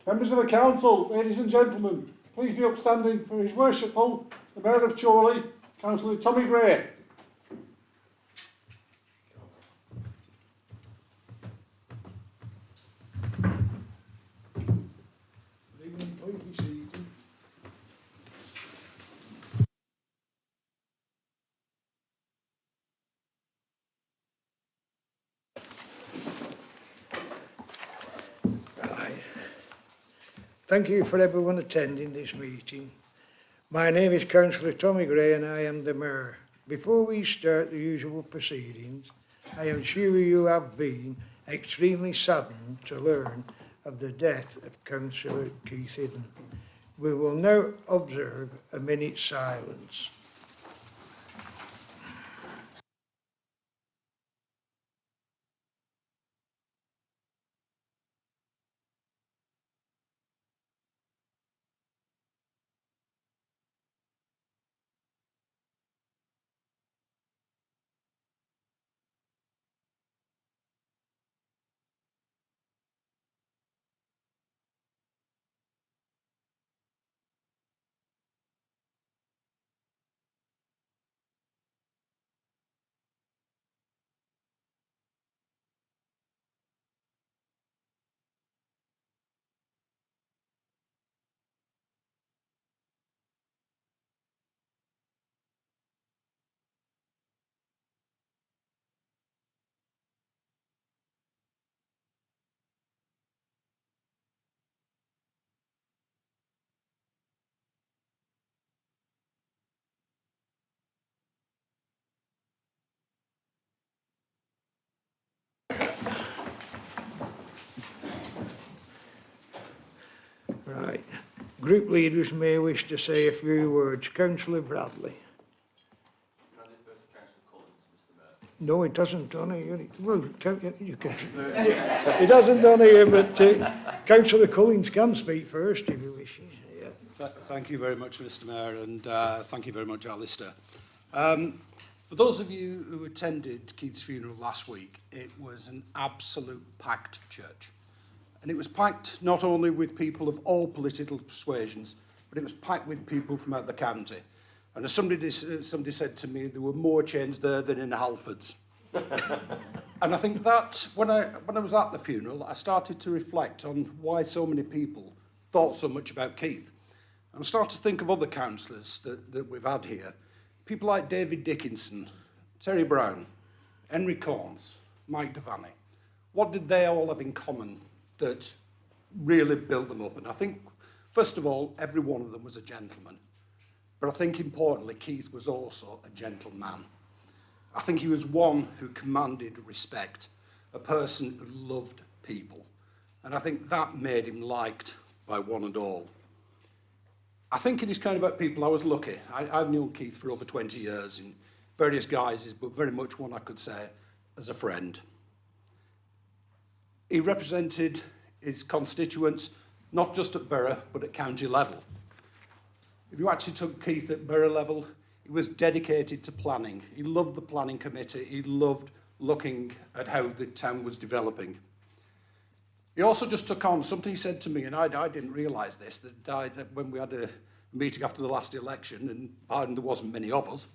Members of the Council, ladies and gentlemen, please be upstanding for His Worshipful, the Mayor of Chorley, Councillor Tommy Gray. Good evening, please be seated. Right. Thank you for everyone attending this meeting. My name is Councillor Tommy Gray and I am the Mayor. Before we start the usual proceedings, I am sure you have been extremely saddened to learn of the death of Councillor Keith Hidden. We will now observe a minute's silence. Right. Group leaders may wish to say a few words. Councillor Bradley. Can I defer to Councillor Collins, Mr. Mayor? No, it doesn't done here. Well, you can. It hasn't done here, but Councillor Collins can speak first if he wishes. Yeah. Thank you very much, Mr. Mayor, and thank you very much, Alistair. For those of you who attended Keith's funeral last week, it was an absolute packed church. And it was packed not only with people of all political persuasions, but it was packed with people from out the county. And as somebody said to me, there were more chains there than in Halfords. And I think that when I was at the funeral, I started to reflect on why so many people thought so much about Keith. And I started to think of other councillors that we've had here. People like David Dickinson, Terry Brown, Henry Corns, Mike Devaney. What did they all have in common that really built them up? And I think, first of all, every one of them was a gentleman. But I think, importantly, Keith was also a gentleman. I think he was one who commanded respect, a person who loved people. And I think that made him liked by one and all. I think in his kind about people, I was lucky. I've known Keith for over 20 years in various guises, but very much one I could say as a friend. He represented his constituents, not just at borough, but at county level. If you actually took Keith at borough level, he was dedicated to planning. He loved the planning committee. He loved looking at how the town was developing. He also just took on something he said to me, and I didn't realise this, that died when we had a meeting after the last election, and there wasn't many of us.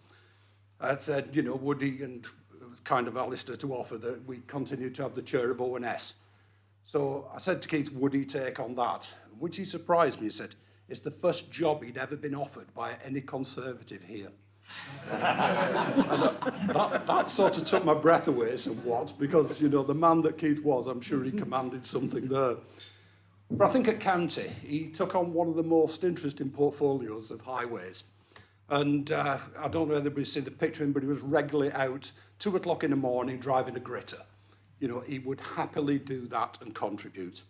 I said, you know, would he, and it was kind of Alistair to offer that we continue to have the chair of ONS. So I said to Keith, would he take on that? Which he surprised me. He said, it's the first job he'd ever been offered by any Conservative here. that sort of took my breath away somewhat, because, you know, the man that Keith was, I'm sure he commanded something there. But I think at county, he took on one of the most interesting portfolios of highways. And I don't know if anybody's seen the picture of him, but he was regularly out 2 o'clock in the morning driving a gritter. You know, he would happily do that and contribute.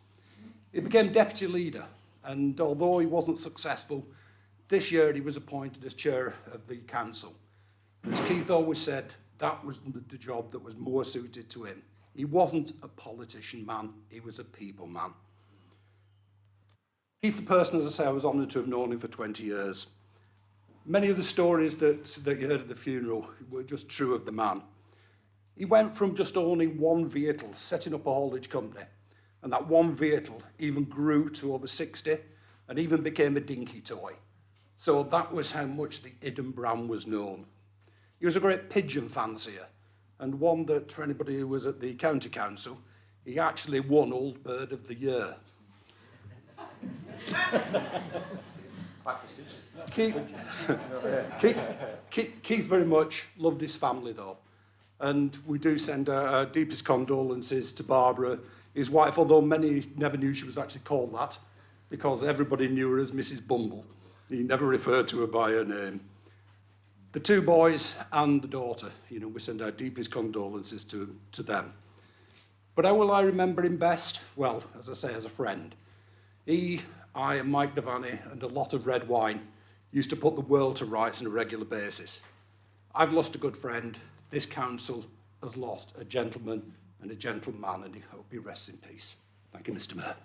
He became deputy leader, and although he wasn't successful, this year he was appointed as chair of the council. As Keith always said, that was the job that was more suited to him. He wasn't a politician man, he was a people man. Keith the person, as I say, I was honoured to have known him for 20 years. Many of the stories that you heard at the funeral were just true of the man. He went from just owning one vehicle, setting up a haulage company, And that one vehicle even grew to over 60 and even became a dinky toy. So that was how much the Idden Bram was known. He was a great pigeon fancier, and one that, for anybody who was at the county council, he actually won Old Bird of the Year. Keith very much loved his family though, and we do send our deepest condolences to Barbara, his wife, although many never knew she was actually called that, because everybody knew her as Mrs. Bumble. He never referred to her by her name. The two boys and the daughter, we send our deepest condolences to them. But how will I remember him best? Well, as I say, as a friend. He, I and Mike Devaney and a lot of red wine used to put the world to rights on a regular basis. I've lost a good friend. This council has lost a gentleman and a gentleman, and I hope he rests in peace. Thank you, Mr. Mayor.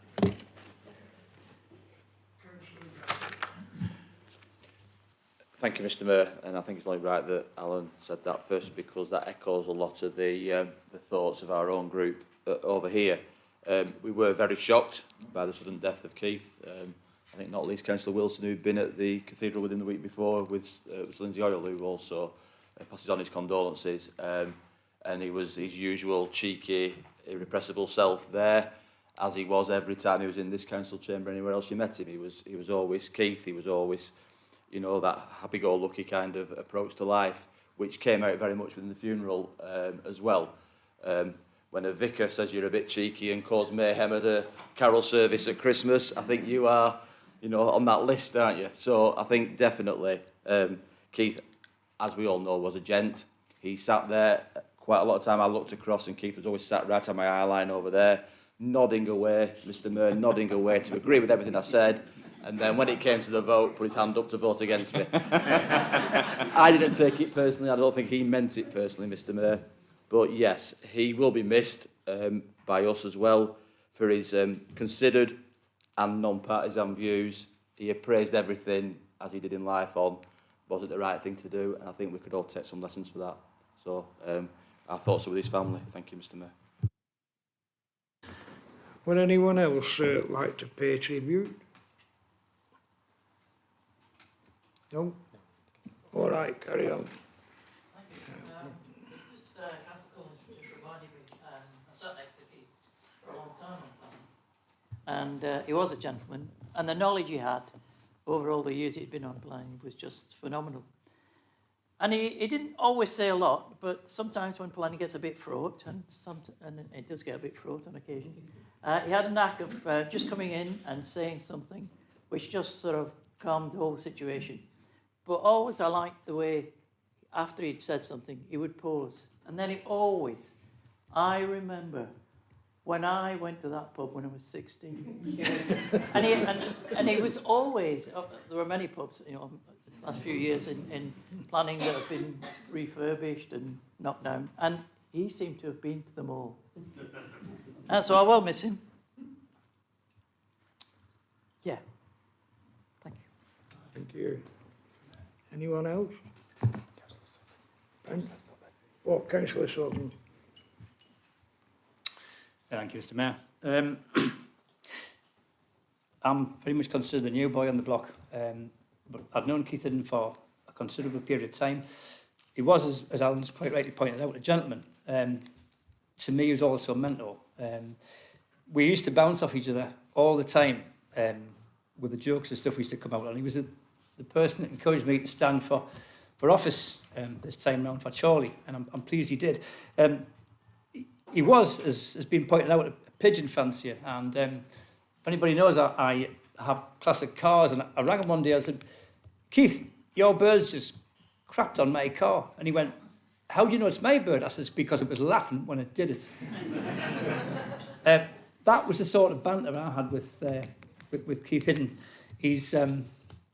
Thank you, Mr. Mayor, and I think it's only right that Alan said that first, because that echoes a lot of the thoughts of our own group over here. We were very shocked by the sudden death of Keith. I think not least Councillor Wilson, who'd been at the cathedral within the week before with Lindsay Oil, who also passes on his condolences. And he was his usual cheeky, irrepressible self there, as he was every time he was in this council chamber, anywhere else you met him. He was always Keith. He was always, that happy-go-lucky kind of approach to life, which came out very much within the funeral as well. When a vicar says you're a bit cheeky and cause mayhem at a carol service at Christmas, I think you are, on that list, aren't you? So I think definitely Keith, as we all know, was a gent. He sat there quite a lot of time. I looked across and Keith was always sat right on my eye line over there, nodding away, Mr. Mayor, nodding away to agree with everything I said. And then when it came to the vote, put his hand up to vote against me. I didn't take it personally. I don't think he meant it personally, Mr. Mayor. But yes, he will be missed by us as well for his considered and non-partisan views. He appraised everything as he did in life on, was it the right thing to do? And I think we could all take some lessons for that. So our thoughts are with his family. Thank you, Mr. Mayor. Would anyone else like to pay tribute? No? All right, carry on. Councillor Collins just reminded me, I sat next to Keith for a long time on planning. And he was a gentleman, and the knowledge he had over all the years he'd been on planning was just phenomenal. And he didn't always say a lot, but sometimes when planning gets a bit fraught, and it does get a bit fraught on occasions, he had a knack of just coming in and saying something which just sort of calmed the whole situation. But always I liked the way, after he'd said something, he would pause. And then I remember when I went to that pub when I was 16. and he was always, there were many pubs, this last few years in planning that have been refurbished and knocked down. And he seemed to have been to them all. And so I will miss him. Yeah. Thank you. Thank you. Anyone else? Oh, Councillor Sutton. Thank you, Mr. Mayor. I'm pretty much considered the new boy on the block, but I've known Keith Idden for a considerable period of time. He was, as Alan's quite rightly pointed out, a gentleman. To me, he was also a mentor. We used to bounce off each other all the time with the jokes and stuff we used to come out, and he was the person that encouraged me to stand for office this time round for Chorley, and I'm pleased he did. He was, as has been pointed out, a pigeon fancier, and if anybody knows, I have classic cars, and I rang him one day, I said, Keith, your bird's just crapped on my car. And he went, how do you know it's my bird? I said, because it was laughing when it did it. That was the sort of banter I had with Keith Idden. He's going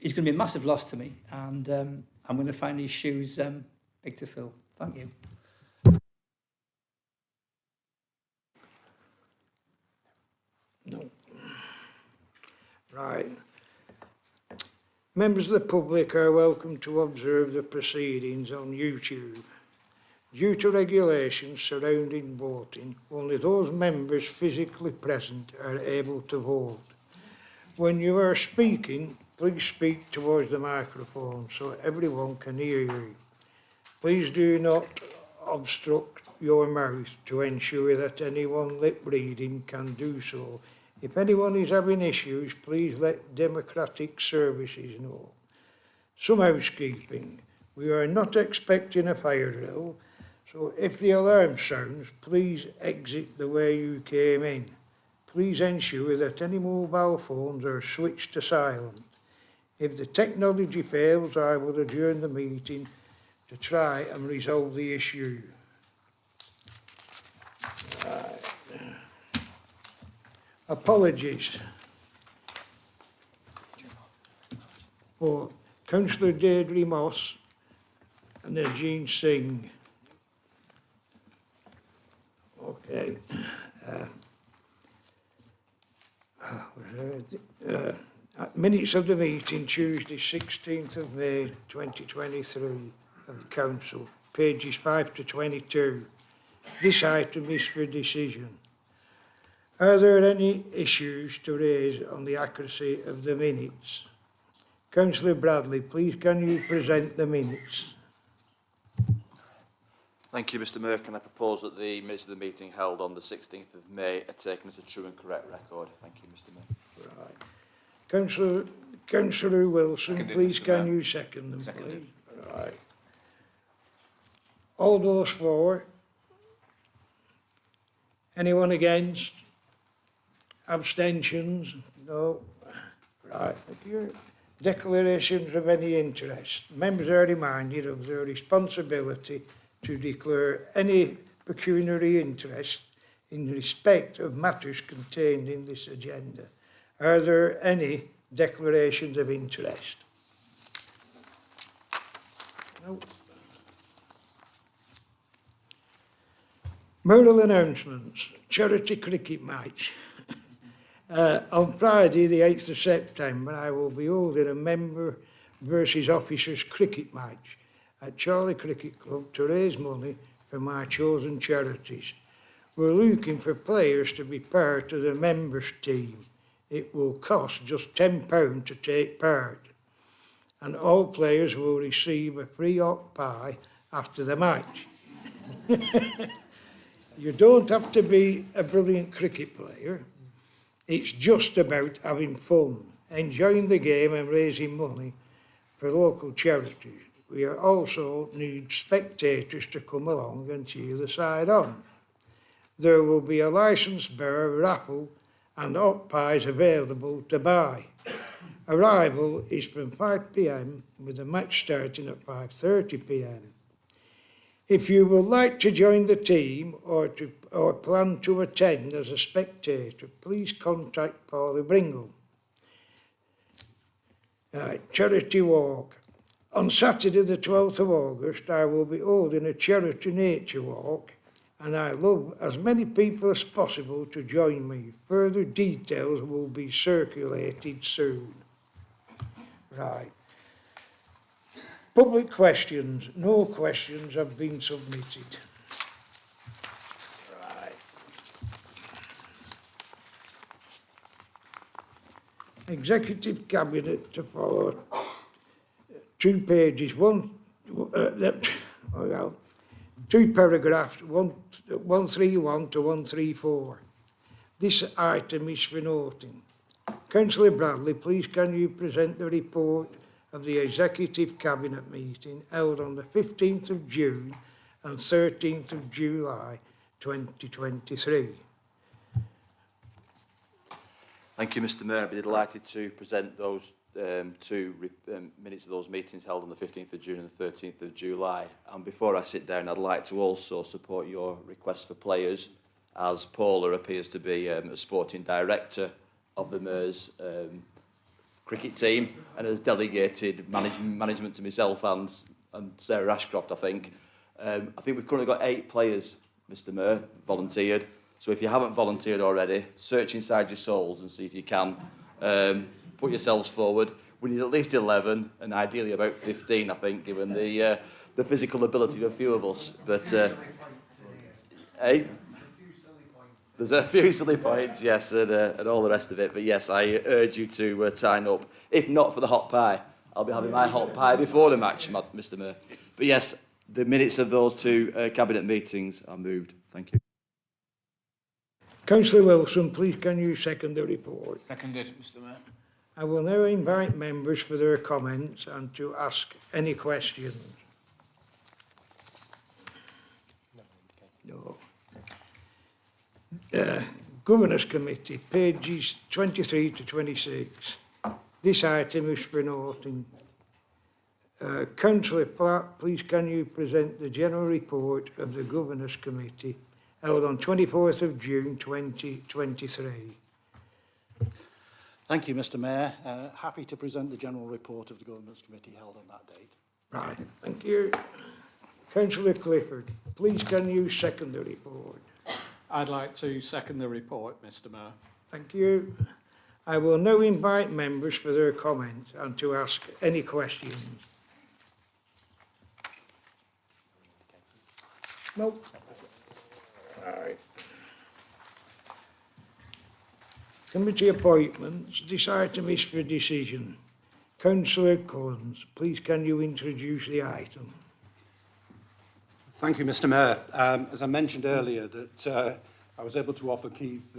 to be a massive loss to me, and I'm going to find his shoes big to fill. Thank you. No. Right. Members of the public are welcome to observe the proceedings on YouTube. Due to regulations surrounding voting, only those members physically present are able to vote. When you are speaking, please speak towards the microphone so everyone can hear you. Please do not obstruct your mouth to ensure that anyone lip reading can do so. If anyone is having issues, please let Democratic Services know. Some housekeeping. We are not expecting a fire drill, so if the alarm sounds, please exit the way you came in. Please ensure that any mobile phones are switched to silent. If the technology fails, I will adjourn the meeting to try and resolve the issue. Apologies for Councillor Deirdre Moss and Ajeen Singh. Okay. Minutes of the meeting Tuesday 16th of May 2023 of the Council, pages 5 to 22. This item is for decision. Are there any issues to raise on the accuracy of the minutes? Councillor Bradley, please can you present the minutes? Thank you, Mr Mayor. Can I propose that the minutes of the meeting held on the 16th of May are taken as a true and correct record? Thank you, Mr Mayor. Right. Councillor Wilson, Seconded, please Mr. can Mayor. you second them, Seconded. please? Right. All those for? Anyone against? Abstentions? No. Right, thank you. Declarations of any interest. Members are reminded of their responsibility to declare any pecuniary interest in respect of matters contained in this agenda. Are there any declarations of interest? No. Mural announcements. Charity cricket match. On Friday, the 8th of September, I will be holding a member versus officers cricket match at Charlie Cricket Club to raise money for my chosen charities. We're looking for players to be part of the members team. It will cost just £10 to take part, and all players will receive a free hot pie after the match. You don't have to be a brilliant cricket player. It's just about having fun, enjoying the game and raising money for local charities. We also need spectators to come along and cheer the side on. There will be a licence bearer raffle and hot pies available to buy. Arrival is from 5 p.m. with the match starting at 5:30 p.m. If you would like to join the team or plan to attend as a spectator, please contact Paulie Bringle. Charity walk. On Saturday the 12th of August, I will be holding a charity nature walk, and I love as many people as possible to join me. Further details will be circulated soon. Right. Public questions. No questions have been submitted. Right. Executive Cabinet to follow. 2 pages, 2 paragraphs, 131 to 134. This item is for noting. Councillor Bradley, please can you present the report of the Executive Cabinet meeting held on the 15th of June and 13th of July 2023. Thank you, Mr Mayor. I'd be delighted to present those two minutes of those meetings held on the 15th of June and the 13th of July. And before I sit down, I'd like to also support your request for players, as Paula appears to be a sporting director of the Mayor's cricket team and has delegated management to myself and Sarah Ashcroft, I think. I think we've currently got 8 players, Mr Mayor, volunteered. So if you haven't volunteered already, search inside your souls and see if you can put yourselves forward. We need at least 11 and ideally about 15, I think, given the the physical ability of a few of us. But, eh? There's a few silly points, yes, and all the rest of it. But yes, I urge you to sign up. If not for the hot pie, I'll be having my hot pie before the match, Mr. Mayor. But yes, the minutes of those two cabinet meetings are moved. Thank you. Councillor Wilson, please can you second the report? Seconded, Mr Mayor. I will now invite members for their comments and to ask any questions. No. Governors Committee, pages 23 to 26. This item is for noting. Councillor Platt, please can you present the general report of the Governors Committee held on 24th of June 2023. Thank you, Mr Mayor. Happy to present the general report of the Governance Committee held on that date. Right, thank you. Councillor Clifford, please can you second the report? I'd like to second the report, Mr Mayor. Thank you. I will now invite members for their comments and to ask any questions. No. All right. Committee appointments. This item is for decision. Councillor Collins, please can you introduce the item? Thank you, Mr Mayor. As I mentioned earlier, that I was able to offer Keith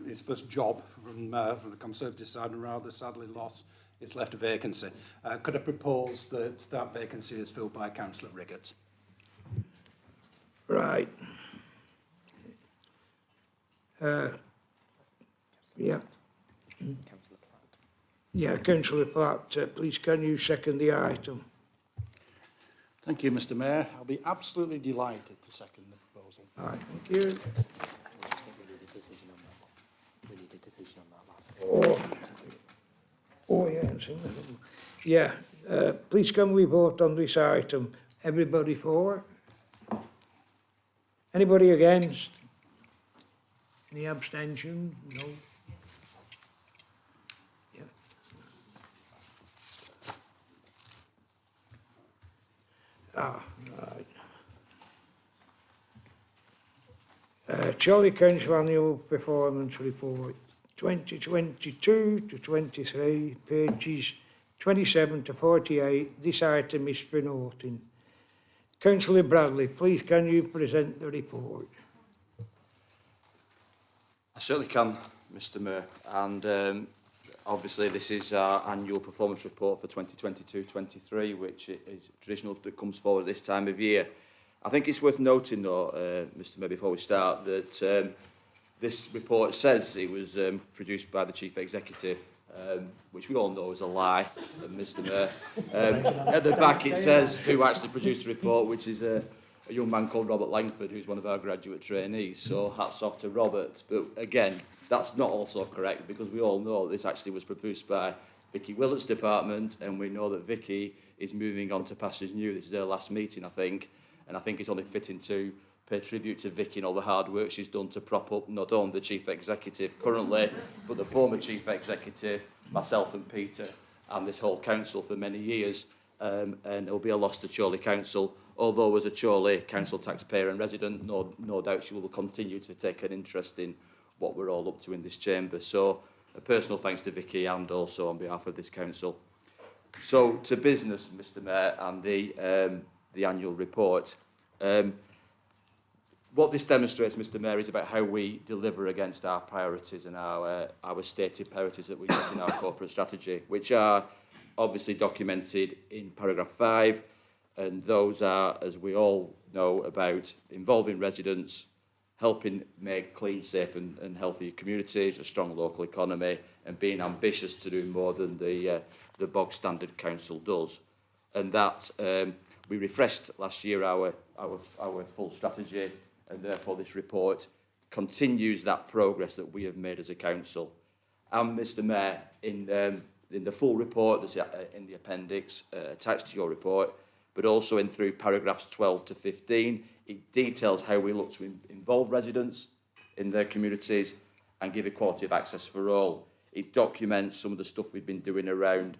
his first job from the Conservative side and rather sadly lost. It's left a vacancy. Could I propose that that vacancy is filled by Councillor Riggott? Right. Yeah. Yeah, Councillor Platt, please can you second the item? Thank you, Mr Mayor. I'll be absolutely delighted to second the proposal. All right, thank you. Oh yeah, I've seen that. Yeah, please can we vote on this item? Everybody for? Anybody against? Any abstention? No. Yeah. Right. Charlie Council Annual Performance Report 2022 to 23, pages 27 to 48. This item is for noting. Councillor Bradley, please can you present the report? I certainly can, Mr Mayor, and obviously this is our annual performance report for 2022-23, which is traditional that comes forward at this time of year. I think it's worth noting though, Mr Mayor, before we start, that this report says it was produced by the Chief Executive, which we all know is a lie, Mr Mayor. At the back it says who actually produced the report, which is a young man called Robert Langford, who's one of our graduate trainees, so hats off to Robert. But again, that's not also correct, because we all know this actually was produced by Vicky Willett's department, and we know that Vicky is moving on to pastures new. This is her last meeting, I think, and I think it's only fitting to pay tribute to Vicky and all the hard work she's done to prop up not only the Chief Executive currently, but the former Chief Executive, myself and Peter, and this whole council for many years. And it will be a loss to Chorley Council. Although as a Chorley Council taxpayer and resident, no doubt she will continue to take an interest in what we're all up to in this chamber. So a personal thanks to Vicky and also on behalf of this council. So to business, Mr Mayor, and the annual report. What this demonstrates, Mr Mayor, is about how we deliver against our priorities and our stated priorities that we set in our corporate strategy, which are obviously documented in paragraph 5, and those are, as we all know, about involving residents, helping make clean, safe and healthy communities, a strong local economy, and being ambitious to do more than the bog standard council does. And that we refreshed last year our full strategy, and therefore this report continues that progress that we have made as a council. And Mr Mayor, in the full report that's in the appendix attached to your report, but also in through paragraphs 12 to 15, it details how we look to involve residents in their communities and give equality of access for all. It documents some of the stuff we've been doing around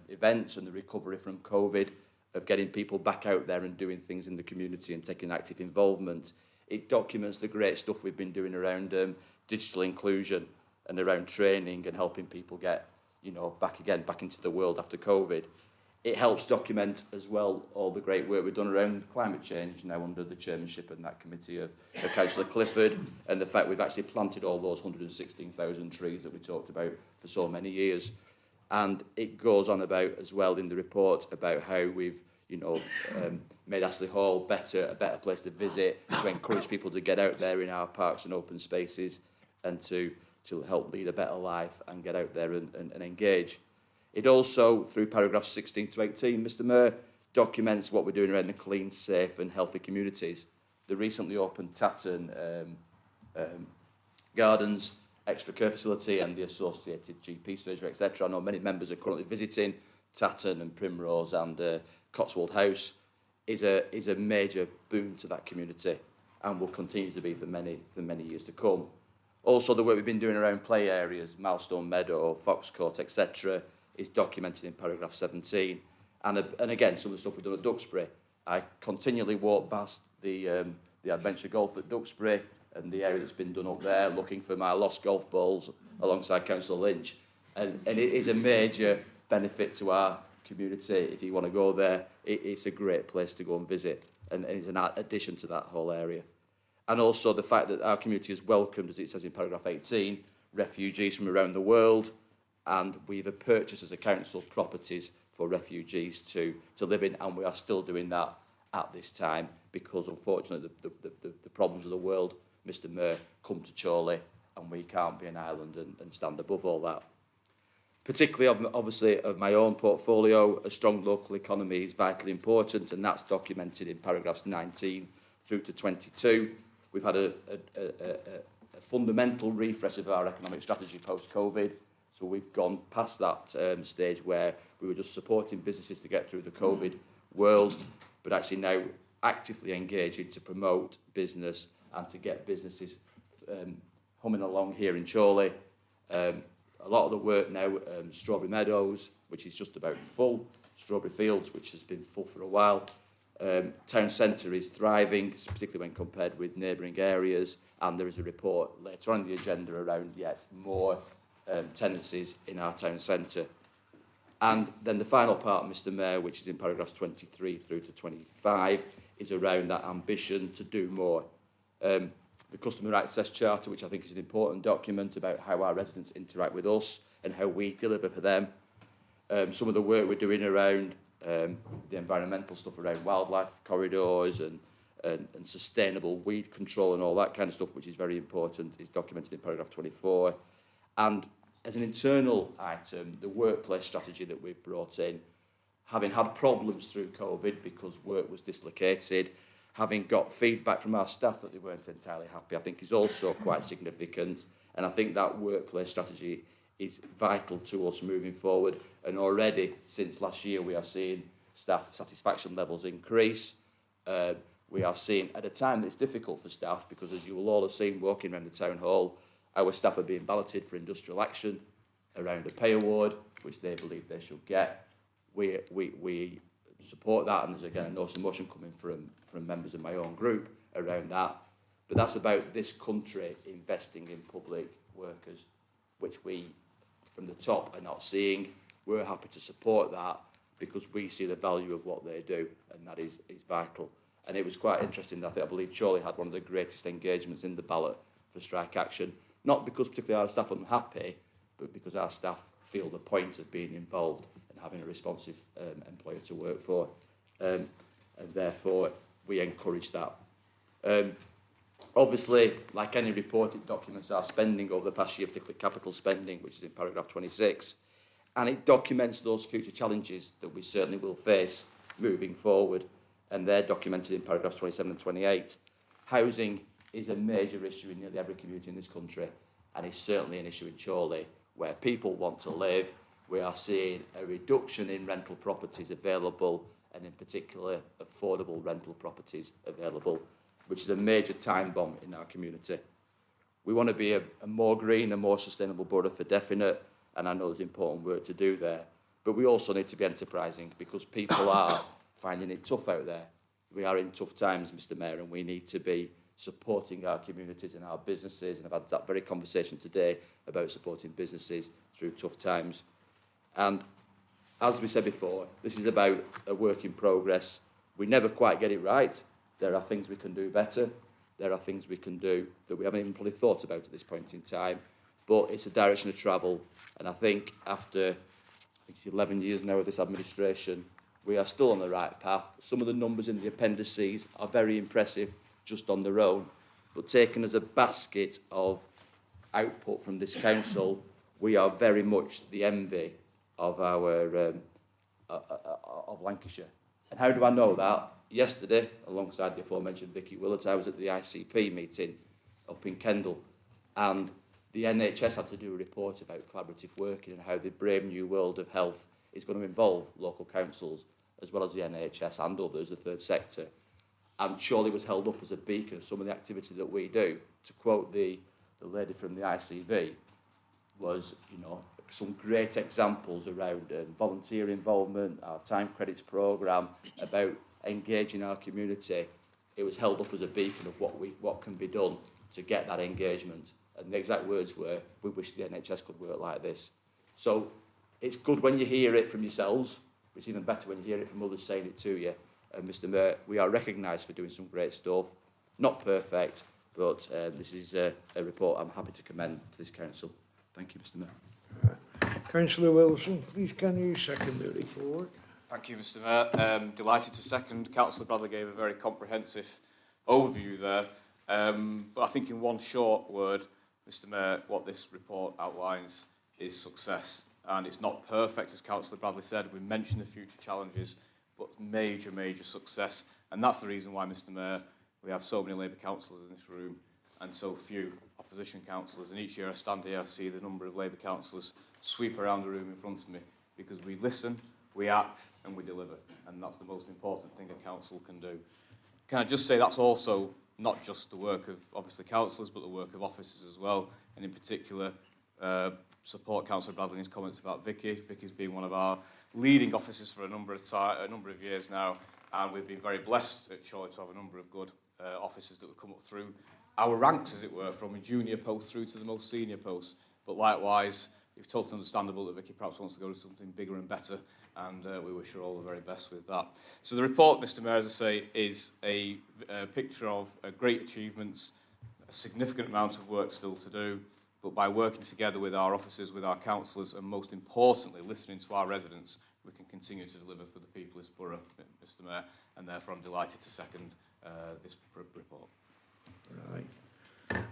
events and the recovery from COVID, of getting people back out there and doing things in the community and taking active involvement. It documents the great stuff we've been doing around digital inclusion and around training and helping people get, back into the world after COVID. It helps document as well all the great work we've done around climate change now under the chairmanship of that committee of Councillor Clifford, and the fact we've actually planted all those 116,000 trees that we talked about for so many years. And it goes on about as well in the report about how we've made Astley Hall a better place to visit, to encourage people to get out there in our parks and open spaces and to help lead a better life and get out there and engage. It also, through paragraphs 16 to 18, Mr Mayor, documents what we're doing around the clean, safe and healthy communities. The recently opened Tatton Gardens extra care facility and the associated GP surgery, etc. I know many members are currently visiting Tatton and Primrose and Cotswold House. Is a major boon to that community and will continue to be for many years to come. Also, the work we've been doing around play areas, Milestone Meadow, Foxcourt, etc., is documented in paragraph 17. And again, some of the stuff we've done at Duxbury. I continually walk past the Adventure Golf at Duxbury and the area that's been done up there, looking for my lost golf balls alongside Councillor Lynch. And it is a major benefit to our community. If you want to go there, it's a great place to go and visit. And it's an addition to that whole area. And also the fact that our community has welcomed, as it says in paragraph 18, refugees from around the world, and we've purchased as a council properties for refugees to live in, and we are still doing that at this time because unfortunately the problems of the world, Mr Mayor, come to Chorley, and we can't be an island and stand above all that. Particularly, obviously, of my own portfolio, a strong local economy is vitally important, and that's documented in paragraphs 19 through to 22. We've had a fundamental refresh of our economic strategy post-COVID. So we've gone past that stage where we were just supporting businesses to get through the COVID world, but actually now actively engaging to promote business and to get businesses humming along here in Chorley. A lot of the work now, Strawberry Meadows, which is just about full, Strawberry Fields, which has been full for a while. Town centre is thriving, particularly when compared with neighbouring areas, and there is a report later on in the agenda around yet more tenancies in our town centre. And then the final part, Mr Mayor, which is in paragraphs 23 through to 25, is around that ambition to do more. The Customer Access Charter, which I think is an important document about how our residents interact with us and how we deliver for them. Some of the work we're doing around the environmental stuff around wildlife corridors and sustainable weed control and all that kind of stuff, which is very important, is documented in paragraph 24. And as an internal item, the workplace strategy that we've brought in, having had problems through COVID because work was dislocated, having got feedback from our staff that they weren't entirely happy, I think is also quite significant. And I think that workplace strategy is vital to us moving forward. And already, since last year, we are seeing staff satisfaction levels increase. We are seeing, at a time that it's difficult for staff, because as you will all have seen walking around the town hall, our staff are being balloted for industrial action around a pay award, which they believe they should get. We support that, and there's again a notice of motion coming from members of my own group around that. But that's about this country investing in public workers, which we, from the top, are not seeing. We're happy to support that because we see the value of what they do, and that is vital. And it was quite interesting. I believe Chorley had one of the greatest engagements in the ballot for strike action, not because particularly our staff are unhappy, but because our staff feel the point of being involved and having a responsive employer to work for. And therefore, we encourage that. Obviously, like any report, it documents our spending over the past year, particularly capital spending, which is in paragraph 26. And it documents those future challenges that we certainly will face moving forward. And they're documented in paragraphs 27 and 28. Housing is a major issue in nearly every community in this country, and it's certainly an issue in Chorley, where people want to live. We are seeing a reduction in rental properties available, and in particular, affordable rental properties available, which is a major time bomb in our community. We want to be a more green and more sustainable borough for definite, and I know there's important work to do there, but we also need to be enterprising because people are finding it tough out there. We are in tough times, Mr Mayor, and we need to be supporting our communities and our businesses, and I've had that very conversation today about supporting businesses through tough times. And as we said before, this is about a work in progress. We never quite get it right. There are things we can do better. There are things we can do that we haven't even probably thought about at this point in time. But it's a direction of travel. And I think after it's 11 years now of this administration, we are still on the right path. Some of the numbers in the appendices are very impressive just on their own. But taken as a basket of output from this council, we are very much the envy of our of Lancashire. And how do I know that? Yesterday, alongside the aforementioned Vicky Willett, I was at the ICP meeting up in Kendal, and the NHS had to do a report about collaborative working and how the brave new world of health is going to involve local councils as well as the NHS and others, the third sector. And Chorley was held up as a beacon of some of the activity that we do. To quote the lady from the ICB, was, you know, some great examples around volunteer involvement, our time credits programme, about engaging our community. It was held up as a beacon of what can be done to get that engagement. And the exact words were, we wish the NHS could work like this. So it's good when you hear it from yourselves. It's even better when you hear it from others saying it to you. And Mr Mayor, we are recognised for doing some great stuff. Not perfect, but this is a report I'm happy to commend to this council. Thank you, Mr Mayor. Councillor Wilson, please can you second the report? Thank you, Mr Mayor. Delighted to second. Councillor Bradley gave a very comprehensive overview there. But I think in one short word, Mr Mayor, what this report outlines is success. And it's not perfect, as Councillor Bradley said. We mentioned the future challenges, but major, major success. And that's the reason why, Mr Mayor, we have so many Labour councillors in this room and so few opposition councillors. And each year I stand here, I see the number of Labour councillors sweep around the room in front of me, because we listen, we act and we deliver. And that's the most important thing a council can do. Can I just say that's also not just the work of, obviously, councillors, but the work of officers as well. And in particular, support Councillor Bradley in his comments about Vicky. Vicky's been one of our leading officers for a number of years now, and we've been very blessed at Chorley to have a number of good officers that have come up through our ranks, as it were, from a junior post through to the most senior post. But likewise, it's totally understandable that Vicky perhaps wants to go to something bigger and better, and we wish her all the very best with that. So the report, Mr Mayor, as I say, is a picture of great achievements, a significant amount of work still to do, but by working together with our officers, with our councillors, and most importantly, listening to our residents, we can continue to deliver for the people of this borough, Mr Mayor, and therefore I'm delighted to second this report. Right.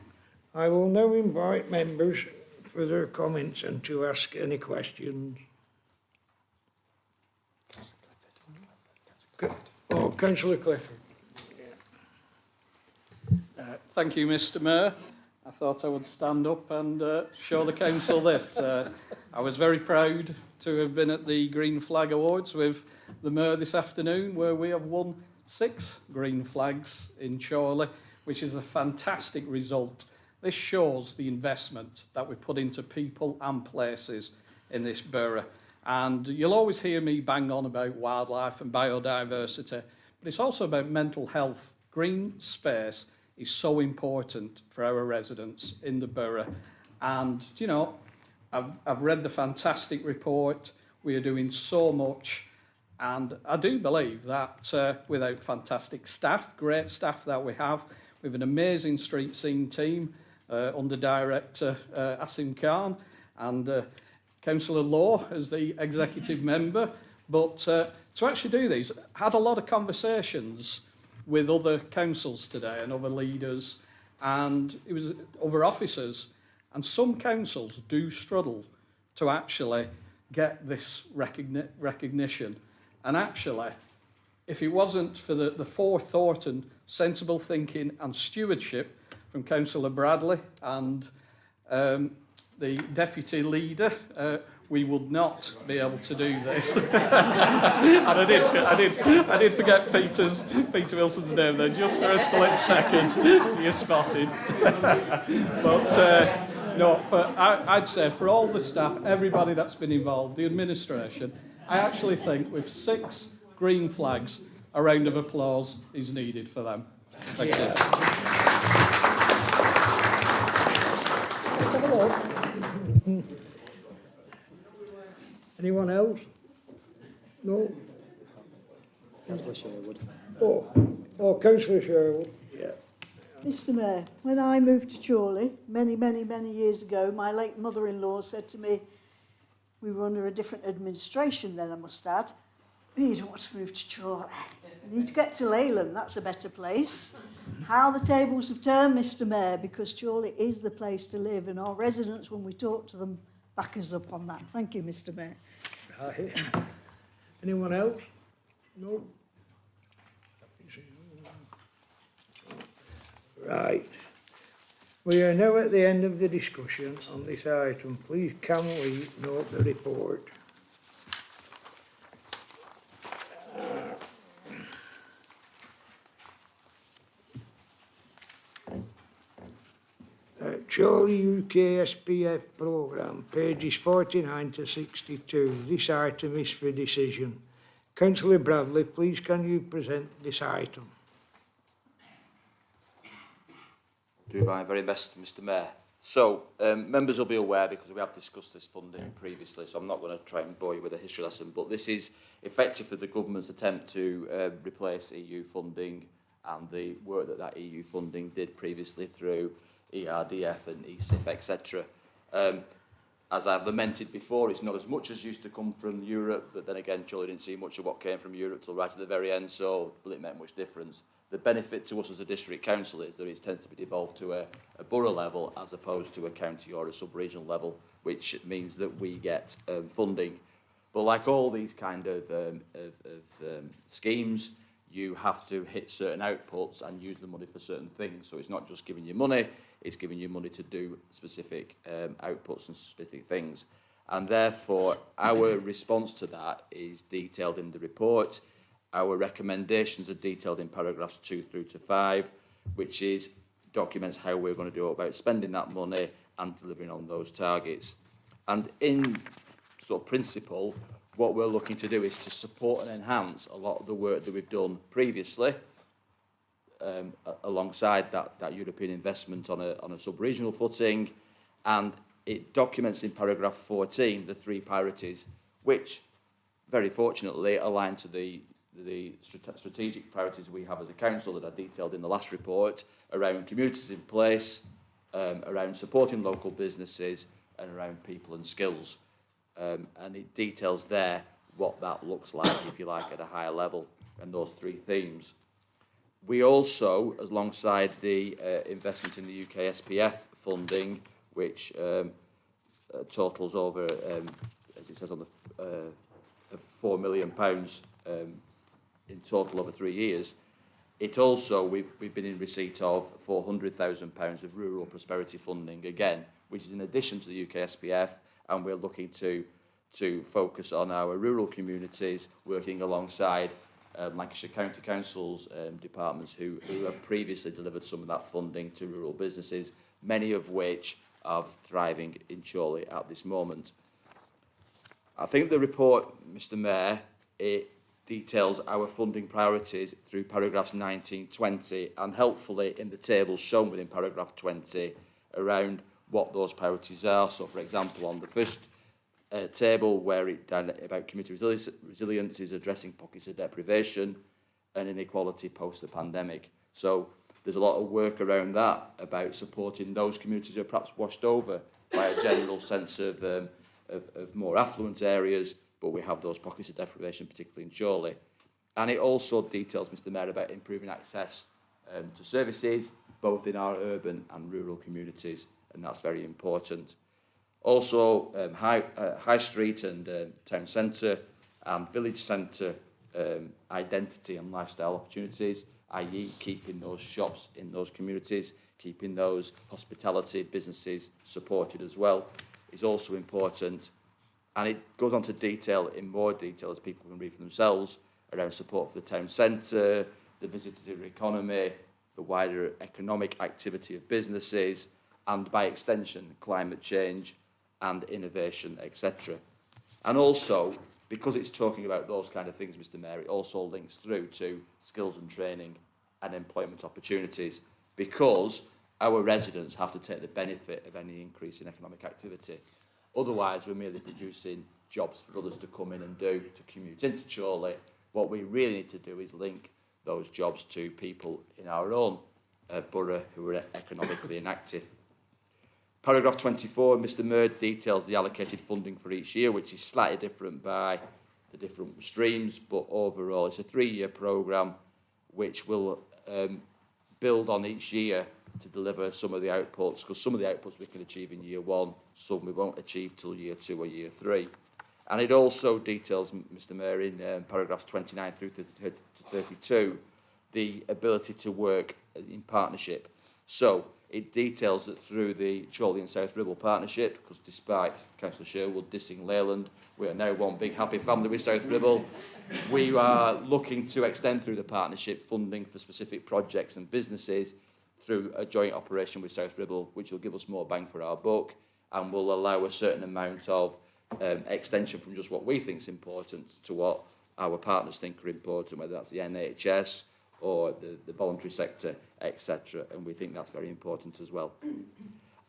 I will now invite members for their comments and to ask any questions. Oh, Councillor Clifford. Thank you, Mr Mayor. I thought I would stand up and show the council this. I was very proud to have been at the Green Flag Awards with the Mayor this afternoon, where we have won 6 green flags in Chorley, which is a fantastic result. This shows the investment that we put into people and places in this borough. And you'll always hear me bang on about wildlife and biodiversity, but it's also about mental health. Green space is so important for our residents in the borough. And, you know, I've read the fantastic report. We are doing so much. And I do believe that without fantastic staff, great staff that we have an amazing street scene team under Director Asim Khan and Councillor Law as the executive member. But to actually do these, I had a lot of conversations with other councils today and other leaders, and it was other officers. And some councils do struggle to actually get this recognition. And actually, if it wasn't for the forethought and sensible thinking and stewardship from Councillor Bradley and the deputy leader, we would not be able to do this. And I did forget Peter Wilson's name there just for a split second. You're spotted. But no, I'd say for all the staff, everybody that's been involved, the administration, I actually think with 6 green flags, a round of applause is needed for them. Thank you. Anyone else? No? Councillor Sherwood. Councillor Sherwood. Yeah. Mr Mayor, when I moved to Chorley many years ago, my late mother-in-law said to me, we were under a different administration then, I must add, you don't want to move to Chorley. You need to get to Leyland, that's a better place. How the tables have turned, Mr Mayor, because Chorley is the place to live, and our residents, when we talk to them, back us up on that. Thank you, Mr Mayor. Right. Anyone else? No? Right. We are now at the end of the discussion on this item. Please can we note the report? Chorley UK SPF programme, pages 49 to 62. This item is for decision. Councillor Bradley, please can you present this item? Do my very best, Mr Mayor. So, members will be aware because we have discussed this funding previously, so I'm not going to try and bore you with a history lesson, but this is effectively the government's attempt to replace EU funding and the work that that EU funding did previously through ERDF and ESIF, etc. As I've lamented before, it's not as much as used to come from Europe, but then again, Chorley didn't see much of what came from Europe till right at the very end, so will it make much difference? The benefit to us as a district council is that it tends to be devolved to a borough level as opposed to a county or a sub-regional level, which means that we get funding. But like all these kind of schemes, you have to hit certain outputs and use the money for certain things. So it's not just giving you money, it's giving you money to do specific outputs and specific things. And therefore, our response to that is detailed in the report. Our recommendations are detailed in paragraphs 2 through to 5, which is documents how we're going to do about spending that money and delivering on those targets. And in sort of principle, what we're looking to do is to support and enhance a lot of the work that we've done previously, alongside that European investment on a sub-regional footing, and it documents in paragraph 14 the 3 priorities, which very fortunately align to the strategic priorities we have as a council that are detailed in the last report around communities in place, around supporting local businesses and around people and skills. And it details there what that looks like, if you like, at a higher level, and those 3 themes. We also, alongside the investment in the UK SPF funding, which totals over, as it says on the £4 million in total over 3 years, it also, we've been in receipt of £400,000 of rural prosperity funding, again, which is in addition to the UK SPF, and we're looking to focus on our rural communities, working alongside Lancashire County Council's departments who have previously delivered some of that funding to rural businesses, many of which are thriving in Chorley at this moment. I think the report, Mr Mayor, it details our funding priorities through paragraphs 19, 20, and helpfully in the tables shown within paragraph 20 around what those priorities are. So, for example, on the first table where it down about community resilience is addressing pockets of deprivation and inequality post the pandemic. So there's a lot of work around that about supporting those communities who are perhaps washed over by a general sense of more affluent areas, but we have those pockets of deprivation, particularly in Chorley. And it also details, Mr Mayor, about improving access to services, both in our urban and rural communities, and that's very important. Also, High Street and Town Centre and Village Centre identity and lifestyle opportunities, i.e. keeping those shops in those communities, keeping those hospitality businesses supported as well, is also important. And it goes on to detail in more detail, as people can read for themselves, around support for the town centre, the visitor economy, the wider economic activity of businesses, and by extension, climate change and innovation, etc. And also, because it's talking about those kind of things, Mr Mayor, it also links through to skills and training and employment opportunities, because our residents have to take the benefit of any increase in economic activity. Otherwise, we're merely producing jobs for others to come in and do, to commute into Chorley. What we really need to do is link those jobs to people in our own borough who are economically inactive. Paragraph 24, Mr Mayor details the allocated funding for each year, which is slightly different by the different streams, but overall it's a 3-year programme which will build on each year to deliver some of the outputs, because some of the outputs we can achieve in year 1, some we won't achieve till year 2 or year 3. And it also details, Mr Mayor, in paragraphs 29 through to 32, the ability to work in partnership. So it details that through the Chorley and South Ribble partnership, because despite Councillor Sherwood dissing Leyland, we are now one big happy family with South Ribble. We are looking to extend through the partnership funding for specific projects and businesses through a joint operation with South Ribble, which will give us more bang for our buck and will allow a certain amount of extension from just what we think is important to what our partners think are important, whether that's the NHS or the voluntary sector, etc. And we think that's very important as well.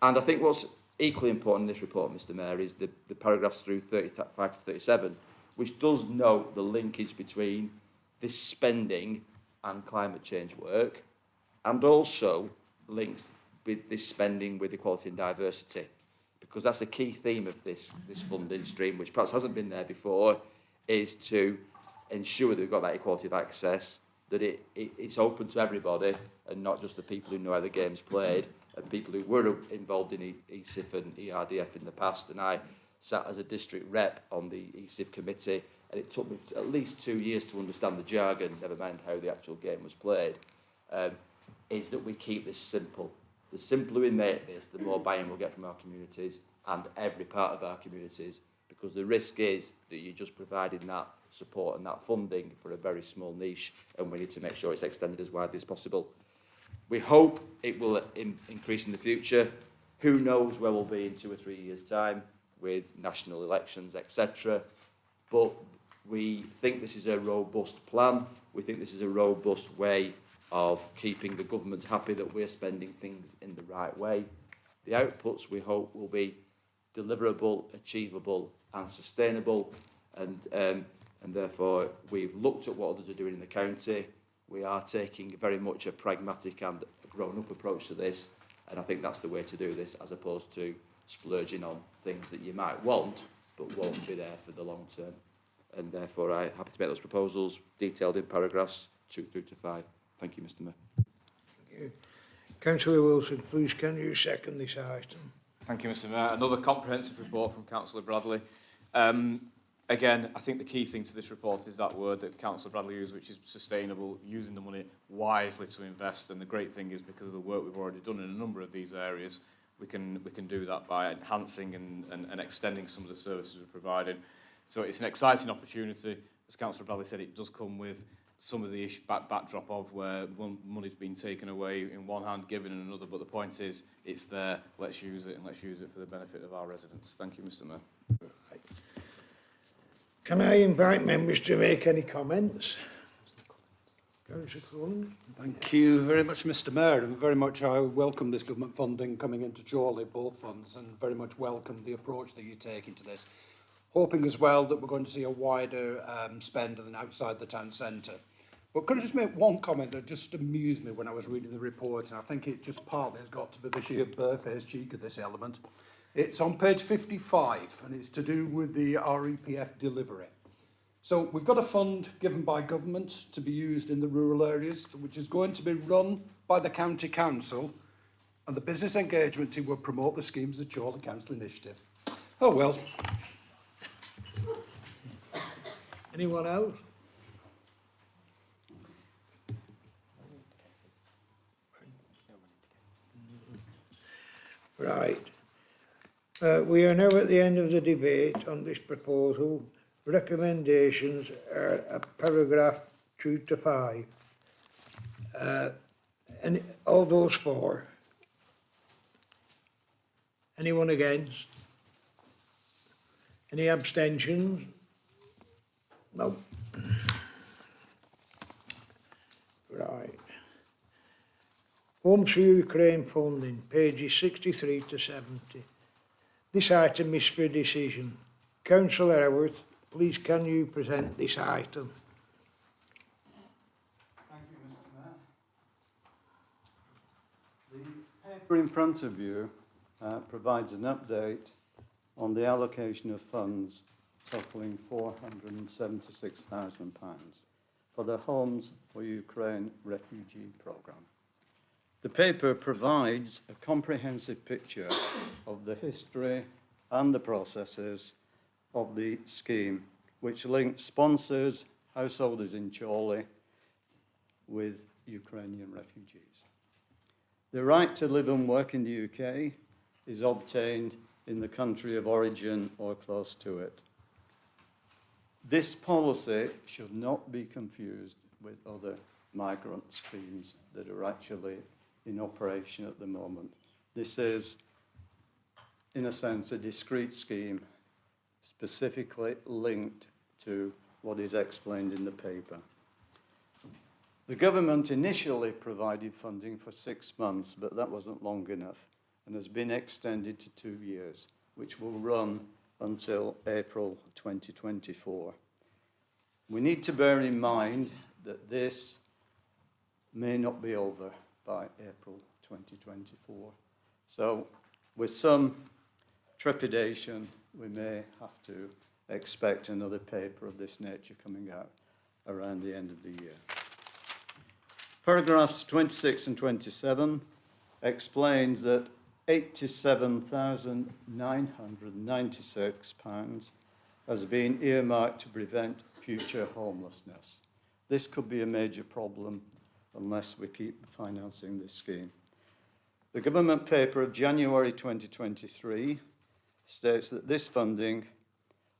And I think what's equally important in this report, Mr Mayor, is the paragraphs through 35 to 37, which does note the linkage between this spending and climate change work, and also links with this spending with equality and diversity, because that's a key theme of this funding stream, which perhaps hasn't been there before, is to ensure that we've got that equality of access, that it's open to everybody and not just the people who know how the game's played and people who were involved in ESIF and ERDF in the past. And I sat as a district rep on the ESIF committee, and it took me at least 2 years to understand the jargon, never mind how the actual game was played, is that we keep this simple. The simpler we make this, the more buy-in we'll get from our communities and every part of our communities, because the risk is that you're just providing that support and that funding for a very small niche, and we need to make sure it's extended as widely as possible. We hope it will increase in the future. Who knows where we'll be in 2 or 3 years' time with national elections, etc. But we think this is a robust plan. We think this is a robust way of keeping the government happy that we're spending things in the right way. The outputs, we hope, will be deliverable, achievable and sustainable, and therefore we've looked at what others are doing in the county. We are taking very much a pragmatic and a grown-up approach to this, and I think that's the way to do this, as opposed to splurging on things that you might want but won't be there for the long term. And therefore I'm happy to make those proposals detailed in paragraphs 2 through to 5. Thank you, Mr Mayor. Thank you. Councillor Wilson, please can you second this item? Thank you, Mr Mayor. Another comprehensive report from Councillor Bradley. Again, I think the key thing to this report is that word that Councillor Bradley used, which is sustainable, using the money wisely to invest. And the great thing is, because of the work we've already done in a number of these areas, we can do that by enhancing and extending some of the services we're providing. So it's an exciting opportunity. As Councillor Bradley said, it does come with some of the backdrop of where money's been taken away in one hand, given in another, but the point is, it's there, let's use it, and let's use it for the benefit of our residents. Thank you, Mr Mayor. Can I invite members to make any comments? Councillor Cullen. Thank you very much, Mr Mayor, and very much I welcome this government funding coming into Chorley, both funds, and very much welcome the approach that you're taking to this. Hoping as well that we're going to see a wider spend than outside the town centre. But could I just make one comment that just amused me when I was reading the report, and I think it just partly has got to be the sheer barefaced cheek of this element. It's on page 55, and it's to do with the REPF delivery. So we've got a fund given by government to be used in the rural areas, which is going to be run by the county council, and the business engagement team will promote the schemes of the Chorley Council Initiative. Oh well. Anyone else? Right. We are now at the end of the debate on this proposal. Recommendations are at paragraph 2 to 5. And all those for? Anyone against? Any abstentions? No. Right. Homes for Ukraine funding, pages 63 to 70. This item is for decision. Councillor Howard, please can you present this item? Thank you, Mr. Mayor. The paper in front of you provides an update on the allocation of funds totalling £476,000 for the Homes for Ukraine refugee programme. The paper provides a comprehensive picture of the history and the processes of the scheme, which links sponsors, householders in Chorley with Ukrainian refugees. The right to live and work in the UK is obtained in the country of origin or close to it. This policy should not be confused with other migrant schemes that are actually in operation at the moment. This is, in a sense, a discrete scheme specifically linked to what is explained in the paper. The government initially provided funding for 6 months, but that wasn't long enough and has been extended to 2 years, which will run until April 2024. We need to bear in mind that this may not be over by April 2024. So with some trepidation, we may have to expect another paper of this nature coming out around the end of the year. Paragraphs 26 and 27 explains that £87,996 has been earmarked to prevent future homelessness. This could be a major problem unless we keep financing this scheme. The government paper of January 2023 states that this funding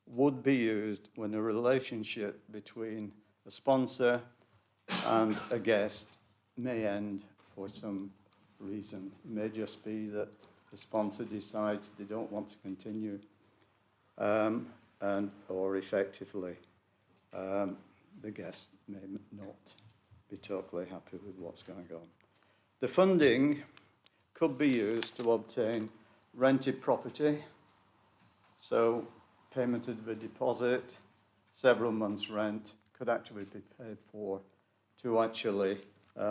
would be used when a relationship between a sponsor and a guest may end for some reason. It may just be that the sponsor decides they don't want to continue or effectively the guest may not be totally happy with what's going on. The funding could be used to obtain rented property, so payment of a deposit, several months' rent could actually be paid for to actually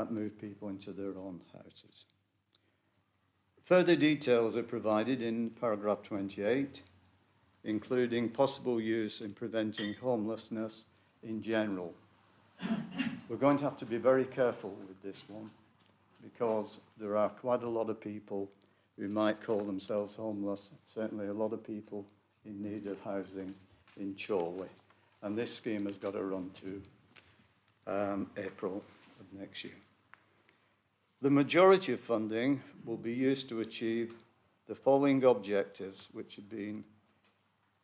move people into their own houses. Further details are provided in paragraph 28, including possible use in preventing homelessness in general. We're going to have to be very careful with this one because there are quite a lot of people who might call themselves homeless, certainly a lot of people in need of housing in Chorley. And this scheme has got to run to April of next year. The majority of funding will be used to achieve the following objectives, which have been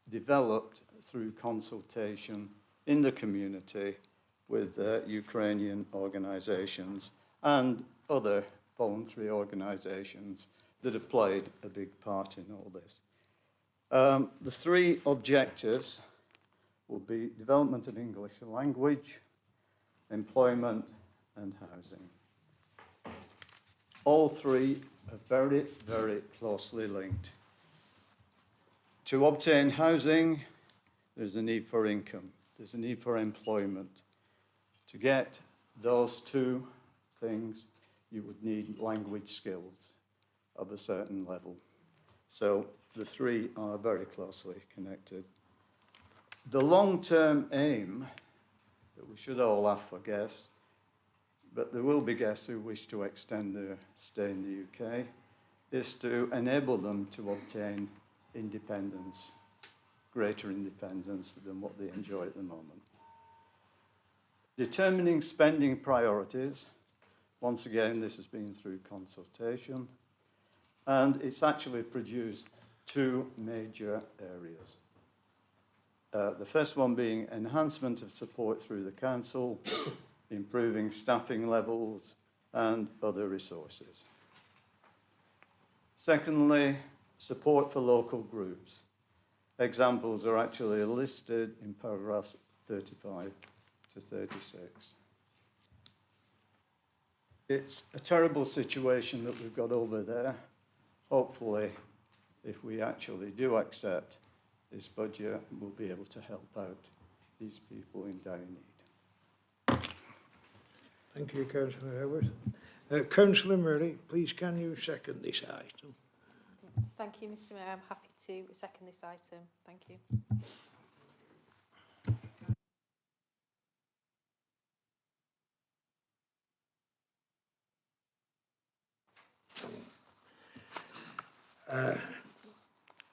developed through consultation in the community with Ukrainian organisations and other voluntary organisations that have played a big part in all this. The 3 objectives will be development of English language, employment and housing. All 3 are very, very closely linked. To obtain housing, there's a need for income. There's a need for employment. To get those 2 things, you would need language skills of a certain level. So the 3 are very closely connected. The long-term aim that we should all have for guests, but there will be guests who wish to extend their stay in the UK, is to enable them to obtain independence, greater independence than what they enjoy at the moment. Determining spending priorities, once again, this has been through consultation, and it's actually produced 2 major areas. The first one being enhancement of support through the council, improving staffing levels and other resources. Secondly, support for local groups. Examples are actually listed in paragraphs 35 to 36. It's a terrible situation that we've got over there. Hopefully, if we actually do accept this budget, we'll be able to help out these people in dire need. Thank you, Councillor Howard. Councillor Murray, please can you second this item? Thank you, Mr Mayor. I'm happy to second this item. Thank you.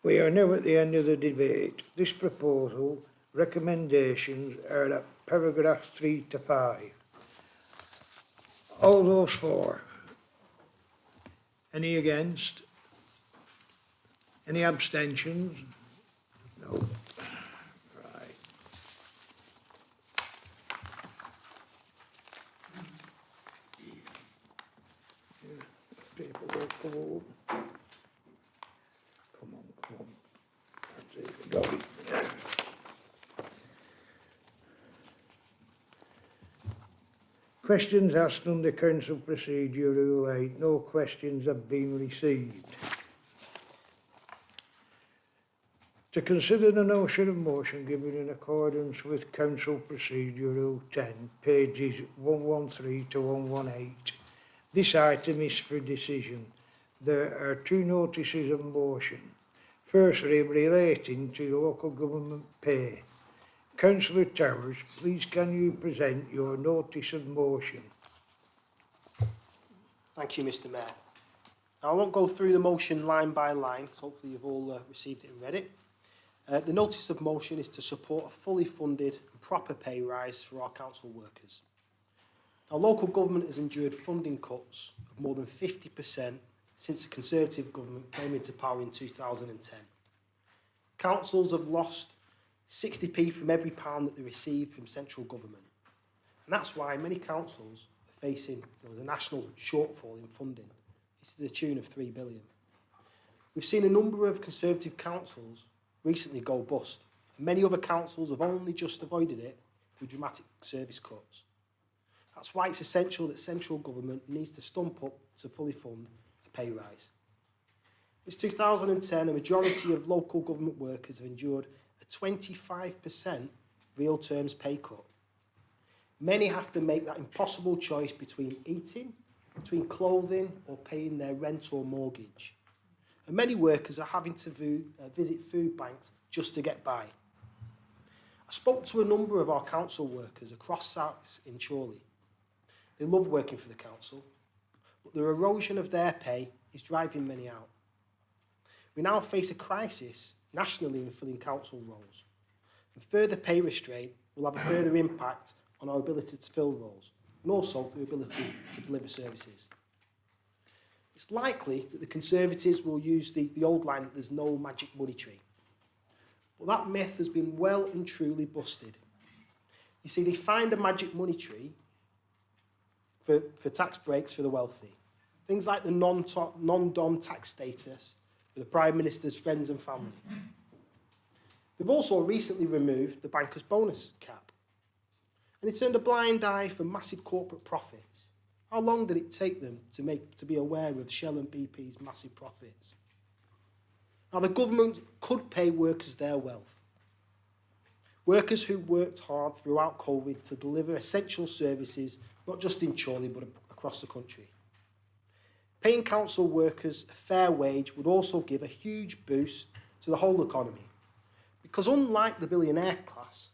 We are now at the end of the debate. This proposal, recommendations are at paragraph 3 to 5. All those for? Any against? Any abstentions? No. Right. People will come home. Come on. That's it, got it. Questions asked under Council Procedure Rule 8. No questions have been received. To consider the notion of motion given in accordance with Council Procedure Rule 10, pages 113 to 118. This item is for decision. There are two notices of motion. Firstly, relating to the local government pay. Councillor Towers, please can you present your notice of motion? Thank you, Mr Mayor. Now, I won't go through the motion line by line, so hopefully you've all received it and read it. The notice of motion is to support a fully funded and proper pay rise for our council workers. Now, local government has endured funding cuts of more than 50% since the Conservative government came into power in 2010. Councils have lost 60p from every pound that they receive from central government. And that's why many councils are facing the national shortfall in funding. This is to the tune of £3 billion. We've seen a number of Conservative councils recently go bust. And many other councils have only just avoided it through dramatic service cuts. That's why it's essential that central government needs to stump up to fully fund a pay rise. Since 2010, a majority of local government workers have endured a 25% real terms pay cut. Many have to make that impossible choice between eating, between clothing, or paying their rent or mortgage. And many workers are having to visit food banks just to get by. I spoke to a number of our council workers across South in Chorley. They love working for the council, but the erosion of their pay is driving many out. We now face a crisis nationally in filling council roles, and further pay restraint will have a further impact on our ability to fill roles, and also the ability to deliver services. It's likely that the Conservatives will use the old line that there's no magic money tree. But that myth has been well and truly busted. You see, they find a magic money tree for tax breaks for the wealthy. Things like the non-dom tax status for the Prime Minister's friends and family. They've also recently removed the banker's bonus cap. And they turned a blind eye for massive corporate profits. How long did it take them to be aware of Shell and BP's massive profits? Now, the government could pay workers their wealth. Workers who worked hard throughout COVID to deliver essential services, not just in Chorley, but across the country. Paying council workers a fair wage would also give a huge boost to the whole economy. Because unlike the billionaire class,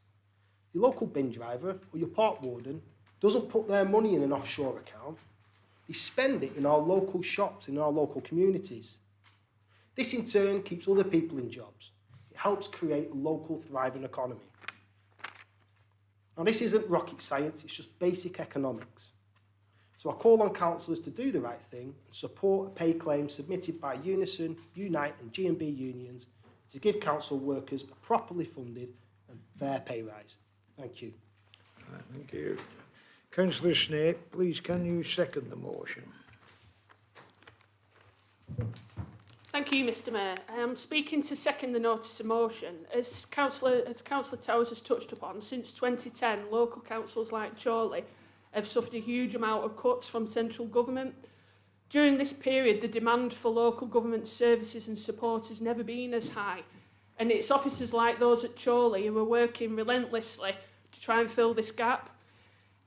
your local bin driver or your park warden doesn't put their money in an offshore account. They spend it in our local shops, in our local communities. This in turn keeps other people in jobs. It helps create a local thriving economy. Now, this isn't rocket science, it's just basic economics. So I call on councillors to do the right thing and support a pay claim submitted by Unison, Unite and G&B unions to give council workers a properly funded and fair pay rise. Thank you. Thank you. Councillor Snape, please can you second the motion? Thank you, Mr Mayor. I'm speaking to second the notice of motion. As Councillor Towers has touched upon, since 2010, local councils like Chorley have suffered a huge amount of cuts from central government. During this period, the demand for local government services and support has never been as high, and it's officers like those at Chorley who are working relentlessly to try and fill this gap.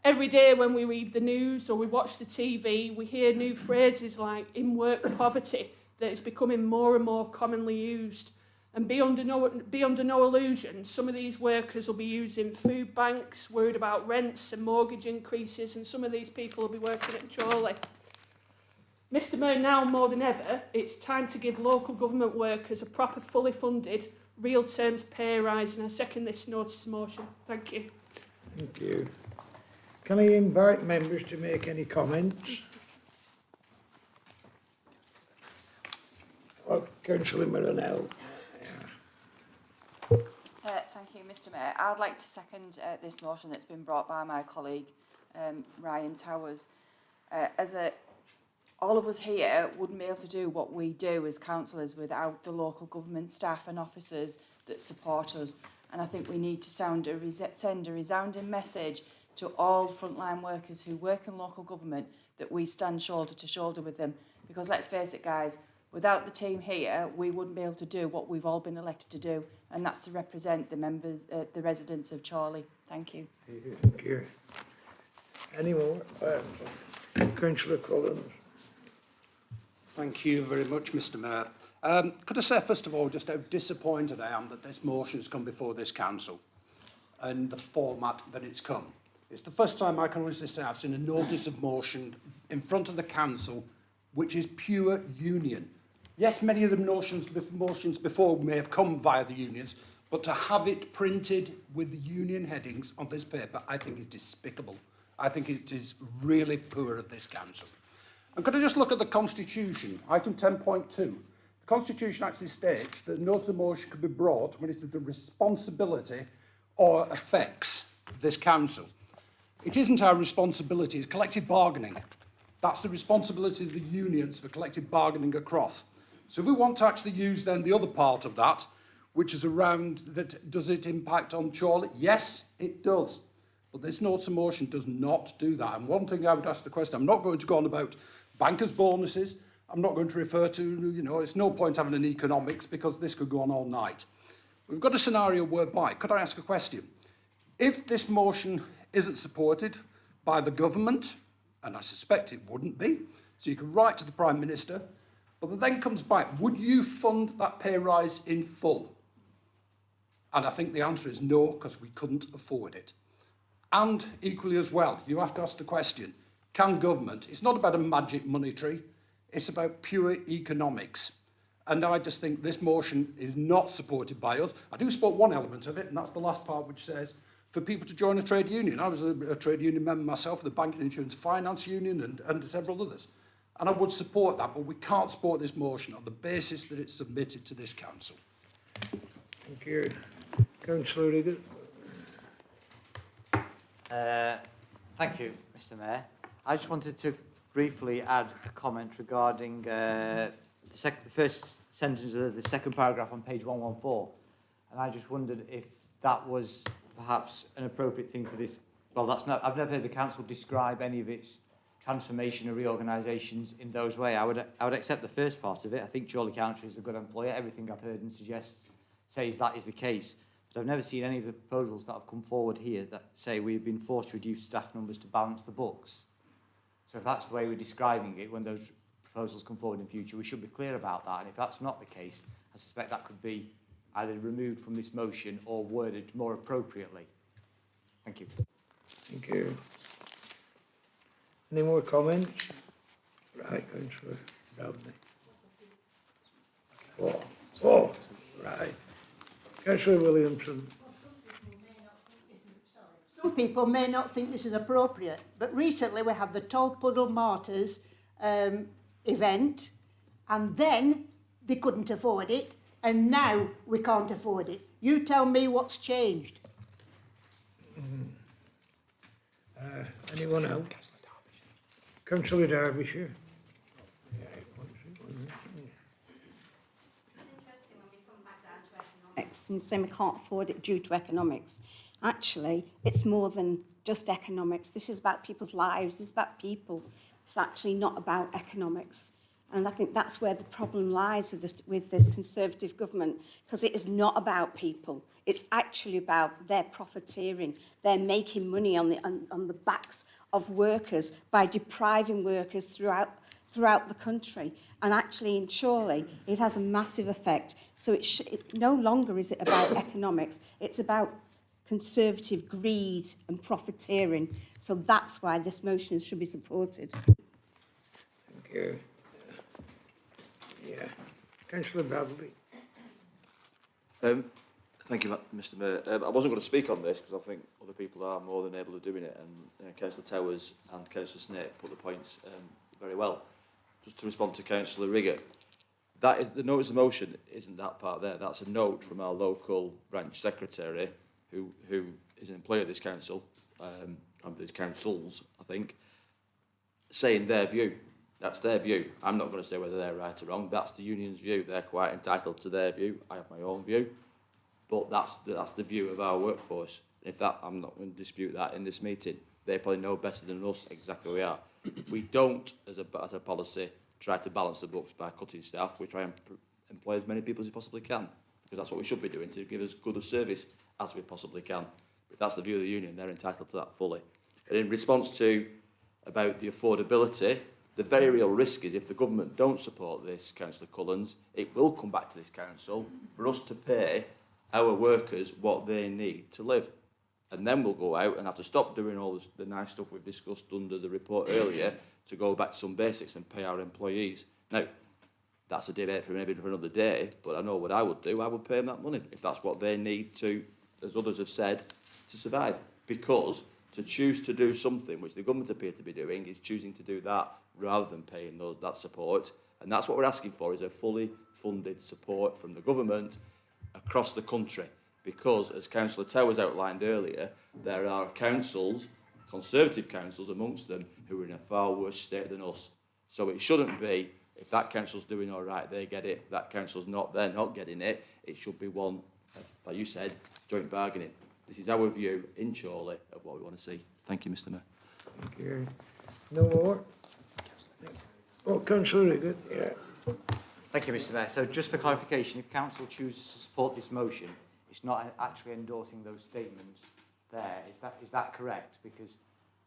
Every day when we read the news or we watch the TV, we hear new phrases like in-work poverty that is becoming more and more commonly used. And be under no illusion, some of these workers will be using food banks, worried about rents and mortgage increases, and some of these people will be working at Chorley. Mr Mayor, now more than ever, it's time to give local government workers a proper, fully funded, real terms pay rise, and I second this notice of motion. Thank you. Thank you. Can I invite members to make any comments? Oh, Councillor Moronel. Thank you, Mr Mayor. I'd like to second this motion that's been brought by my colleague, Ryan Towers. All of us here wouldn't be able to do what we do as councillors without the local government staff and officers that support us. And I think we need to send a resounding message to all frontline workers who work in local government that we stand shoulder to shoulder with them. Because let's face it, guys, without the team here, we wouldn't be able to do what we've all been elected to do, and that's to represent the members, the residents of Chorley. Thank you. Thank you. Any more? Councillor Collins. Thank you very much, Mr Mayor. Could I say, first of all, just how disappointed I am that this motion has come before this council and the format that it's come. It's the first time I can honestly say I've seen a notice of motion in front of the council which is pure union. Yes, many of the motions before may have come via the unions, but to have it printed with the union headings on this paper, I think is despicable. I think it is really poor of this council. And could I just look at the Constitution, item 10.2. The Constitution actually states that notice of motion can be brought when it is the responsibility or affects this council. It isn't our responsibility, it's collective bargaining. That's the responsibility of the unions for collective bargaining across. So if we want to actually use then the other part of that, which is around that, does it impact on Chorley? Yes, it does. But this notice of motion does not do that. And one thing I would ask the question, I'm not going to go on about bankers' bonuses. I'm not going to refer to, it's no point having an economics because this could go on all night. We've got a scenario whereby, could I ask a question? If this motion isn't supported by the government, and I suspect it wouldn't be, so you can write to the Prime Minister, but then comes back, would you fund that pay rise in full? And I think the answer is no, because we couldn't afford it. And equally as well, you have to ask the question, can government, it's not about a magic money tree, it's about pure economics. And I just think this motion is not supported by us. I do support one element of it, and that's the last part which says, for people to join a trade union. I was a trade union member myself, the Banking Insurance Finance Union and several others. And I would support that, but we can't support this motion on the basis that it's submitted to this council. Thank you. Councillor Riggett. Thank you, Mr Mayor. I just wanted to briefly add a comment regarding the first sentence of the second paragraph on page 114. And I just wondered if that was perhaps an appropriate thing for this. Well, that's not. I've never heard the council describe any of its transformation or reorganisations in those ways. I would accept the first part of it. I think Chorley Council is a good employer. Everything I've heard and says that is the case. But I've never seen any of the proposals that have come forward here that say we've been forced to reduce staff numbers to balance the books. So if that's the way we're describing it, when those proposals come forward in future, we should be clear about that. And if that's not the case, I suspect that could be either removed from this motion or worded more appropriately. Thank you. Thank you. Any more comments? Right, Councillor Dabney. Right. Councillor Williamson. Some people may not think this is appropriate, but recently we had the Tolpuddle Martyrs event, and then they couldn't afford it, and now we can't afford it. You tell me what's changed. Anyone else? Councillor Derbyshire. and saying we can't afford it due to economics. Actually, it's more than just economics. This is about people's lives. It's about people. It's actually not about economics. And I think that's where the problem lies with this Conservative government, because it is not about people. It's actually about their profiteering. They're making money on the backs of workers by depriving workers throughout the country. And actually in Chorley, it has a massive effect. So it no longer is it about economics. It's about Conservative greed and profiteering. So that's why this motion should be supported. Thank you. Yeah. Councillor Bradley. Thank you, Mr Mayor. I wasn't going to speak on this because I think other people are more than able of doing it, and Councillor Towers and Councillor Snape put the points very well. Just to respond to Councillor Rigger, that is the notice of motion. Isn't that part there? That's a note from our local branch secretary, who is an employee of this council, and these councils, I think, saying their view. That's their view. I'm not going to say whether they're right or wrong. That's the union's view. They're quite entitled to their view. I have my own view. But that's the view of our workforce. If that, I'm not going to dispute that in this meeting. They probably know better than us exactly where we are. We don't, as a policy, try to balance the books by cutting staff. We try and employ as many people as we possibly can, because that's what we should be doing, to give as good a service as we possibly can. If that's the view of the union, they're entitled to that fully. And in response to about the affordability, the very real risk is if the government don't support this, Councillor Cullens, it will come back to this council for us to pay our workers what they need to live. And then we'll go out and have to stop doing all the nice stuff we've discussed under the report earlier to go back to some basics and pay our employees. Now, that's a debate for maybe for another day, but I know what I would do. I would pay them that money if that's what they need to, as others have said, to survive. Because to choose to do something which the government appear to be doing is choosing to do that rather than paying that support. And that's what we're asking for, is a fully funded support from the government across the country. Because, as Councillor Towers outlined earlier, there are councils, Conservative councils amongst them, who are in a far worse state than us. So it shouldn't be, if that council's doing all right, they get it. That council's not, they're not getting it. It should be one, like you said, joint bargaining. This is our view in Chorley of what we want to see. Thank you, Mr Mayor. Thank you. No more? Oh, Councillor Rigger. Yeah. Thank you, Mr Mayor. So just for clarification, if Council chooses to support this motion, it's not actually endorsing those statements there. Is that correct? Because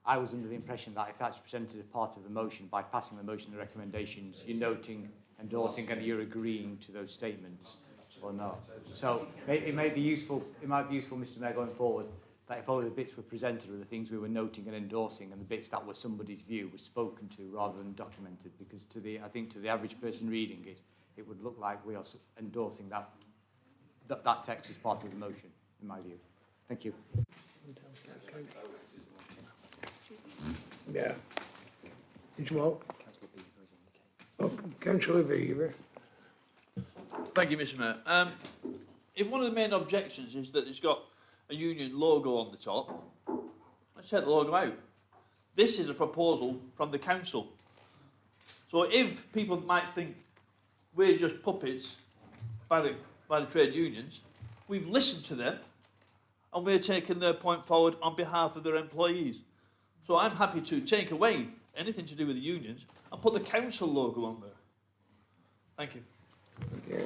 I was under the impression that if that's presented as part of the motion, by passing the motion, the recommendations, you're noting, endorsing, and you're agreeing to those statements, or not. So it might be useful, Mr Mayor, going forward, that if all the bits were presented were the things we were noting and endorsing, and the bits that were somebody's view were spoken to rather than documented, because I think to the average person reading it, it would look like we are endorsing that text is part of the motion, in my view. Thank you. Yeah. Is what? Oh, Councillor Beaver. Thank you, Mr Mayor. If one of the main objections is that it's got a union logo on the top, let's take the logo out. This is a proposal from the council. So if people might think we're just puppets by the trade unions, we've listened to them and we're taking their point forward on behalf of their employees. So I'm happy to take away anything to do with the unions and put the council logo on there. Thank you. Okay.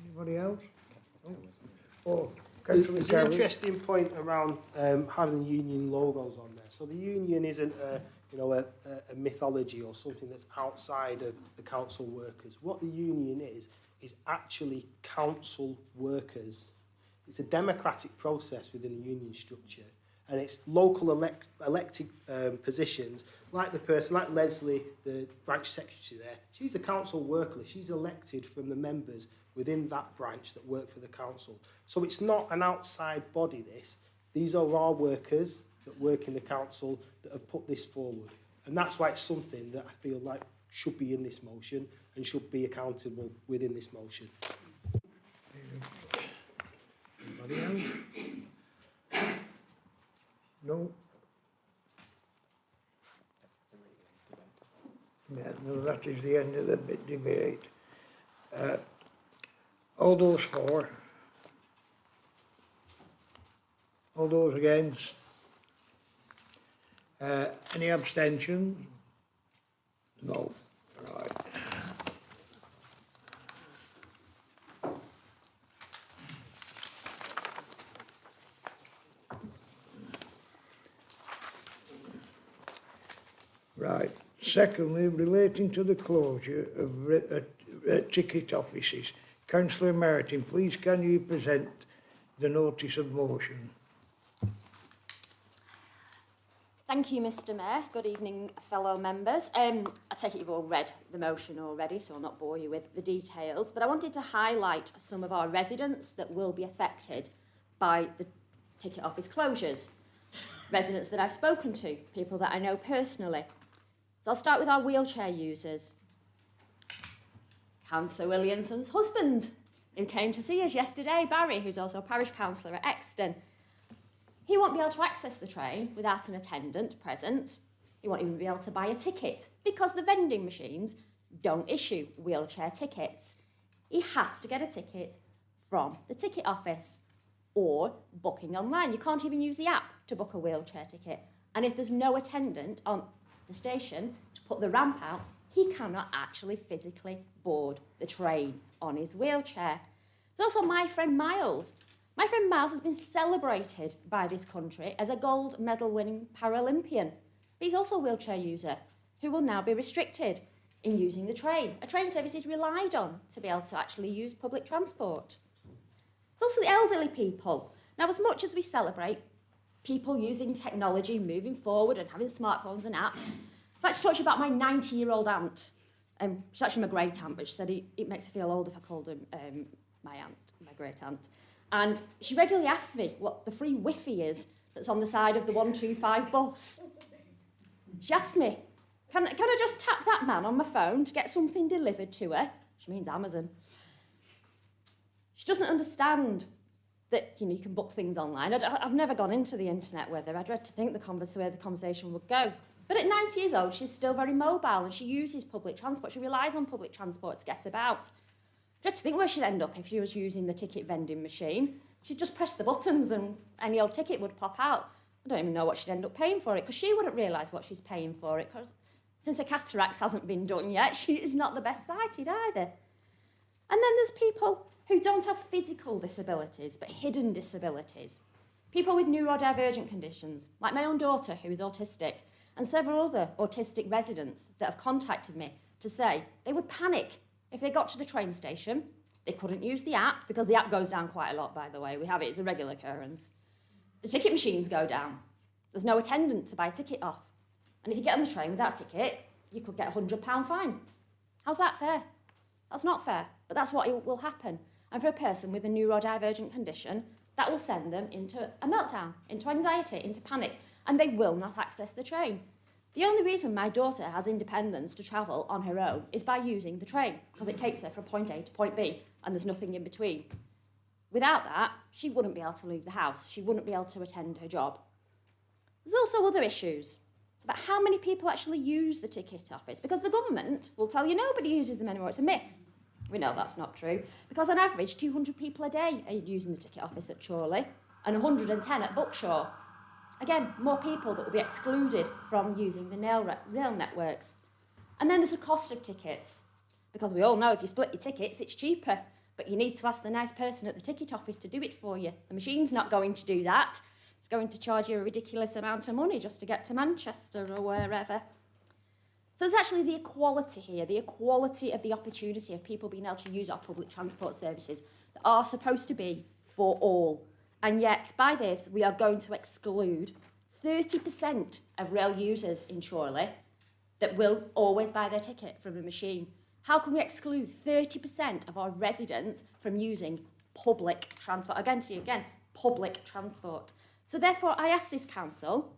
Anybody else? Oh, Councillor There's an interesting point around having union logos on there. So the union isn't a mythology or something that's outside of the council workers. What the union is actually council workers. It's a democratic process within the union structure, and it's local elected positions, like the person, like Leslie, the branch secretary there. She's a council worker. She's elected from the members within that branch that work for the council. So it's not an outside body, this. These are our workers that work in the council that have put this forward. And that's why it's something that I feel like should be in this motion and should be accountable within this motion. Anybody else? No? Yeah, no, that is the end of the debate. All those for? All those against? Any abstentions? No. Right. Right. Secondly, relating to the closure of ticket offices. Councillor Martin, please can you present the notice of motion? Thank you, Mr Mayor. Good evening, fellow members. I take it you've all read the motion already, so I'll not bore you with the details, but I wanted to highlight some of our residents that will be affected by the ticket office closures. Residents that I've spoken to, people that I know personally. So I'll start with our wheelchair users. Councillor Williamson's husband, who came to see us yesterday, Barry, who's also a parish councillor at Exton. He won't be able to access the train without an attendant present. He won't even be able to buy a ticket because the vending machines don't issue wheelchair tickets. He has to get a ticket from the ticket office or booking online. You can't even use the app to book a wheelchair ticket. And if there's no attendant on the station to put the ramp out, he cannot actually physically board the train on his wheelchair. There's also my friend Miles. My friend Miles has been celebrated by this country as a gold medal winning Paralympian. But he's also a wheelchair user who will now be restricted in using the train. A train service is relied on to be able to actually use public transport. There's also the elderly people. Now, as much as we celebrate people using technology, moving forward and having smartphones and apps, I'd like to talk to you about my 90-year-old aunt. She's actually my great aunt, but she said it makes her feel old if I called her my aunt, my great aunt. And she regularly asks me what the free Wi-Fi is that's on the side of the 125 bus. She asks me, can I just tap that man on my phone to get something delivered to her? She means Amazon. She doesn't understand that you can book things online. I've never gone into the internet with her. I dread to think where the conversation would go. But at 90 years old, she's still very mobile and she uses public transport. She relies on public transport to get about. I dread to think where she'd end up if she was using the ticket vending machine. She'd just press the buttons and any old ticket would pop out. I don't even know what she'd end up paying for it because she wouldn't realise what she's paying for it because since her cataracts hasn't been done yet, she is not the best sighted either. And then there's people who don't have physical disabilities but hidden disabilities. People with neurodivergent conditions, like my own daughter who is autistic, and several other autistic residents that have contacted me to say they would panic if they got to the train station. They couldn't use the app, because the app goes down quite a lot, by the way. We have it as a regular occurrence. The ticket machines go down. There's no attendant to buy a ticket off. And if you get on the train without a ticket, you could get a £100 fine. How's that fair? That's not fair, but that's what will happen. And for a person with a neurodivergent condition, that will send them into a meltdown, into anxiety, into panic, and they will not access the train. The only reason my daughter has independence to travel on her own is by using the train, because it takes her from point A to point B, and there's nothing in between. Without that, she wouldn't be able to leave the house. She wouldn't be able to attend her job. There's also other issues about how many people actually use the ticket office, because the government will tell you nobody uses them anymore. It's a myth. We know that's not true, because on average, 200 people a day are using the ticket office at Chorley, and 110 at Buckshaw. Again, more people that will be excluded from using the rail networks. And then there's the cost of tickets, because we all know if you split your tickets, it's cheaper, but you need to ask the nice person at the ticket office to do it for you. The machine's not going to do that. It's going to charge you a ridiculous amount of money just to get to Manchester or wherever. So there's actually the equality here, the equality of the opportunity of people being able to use our public transport services that are supposed to be for all. And yet, by this, we are going to exclude 30% of rail users in Chorley that will always buy their ticket from a machine. How can we exclude 30% of our residents from using public transport? Again, public transport. So therefore, I ask this council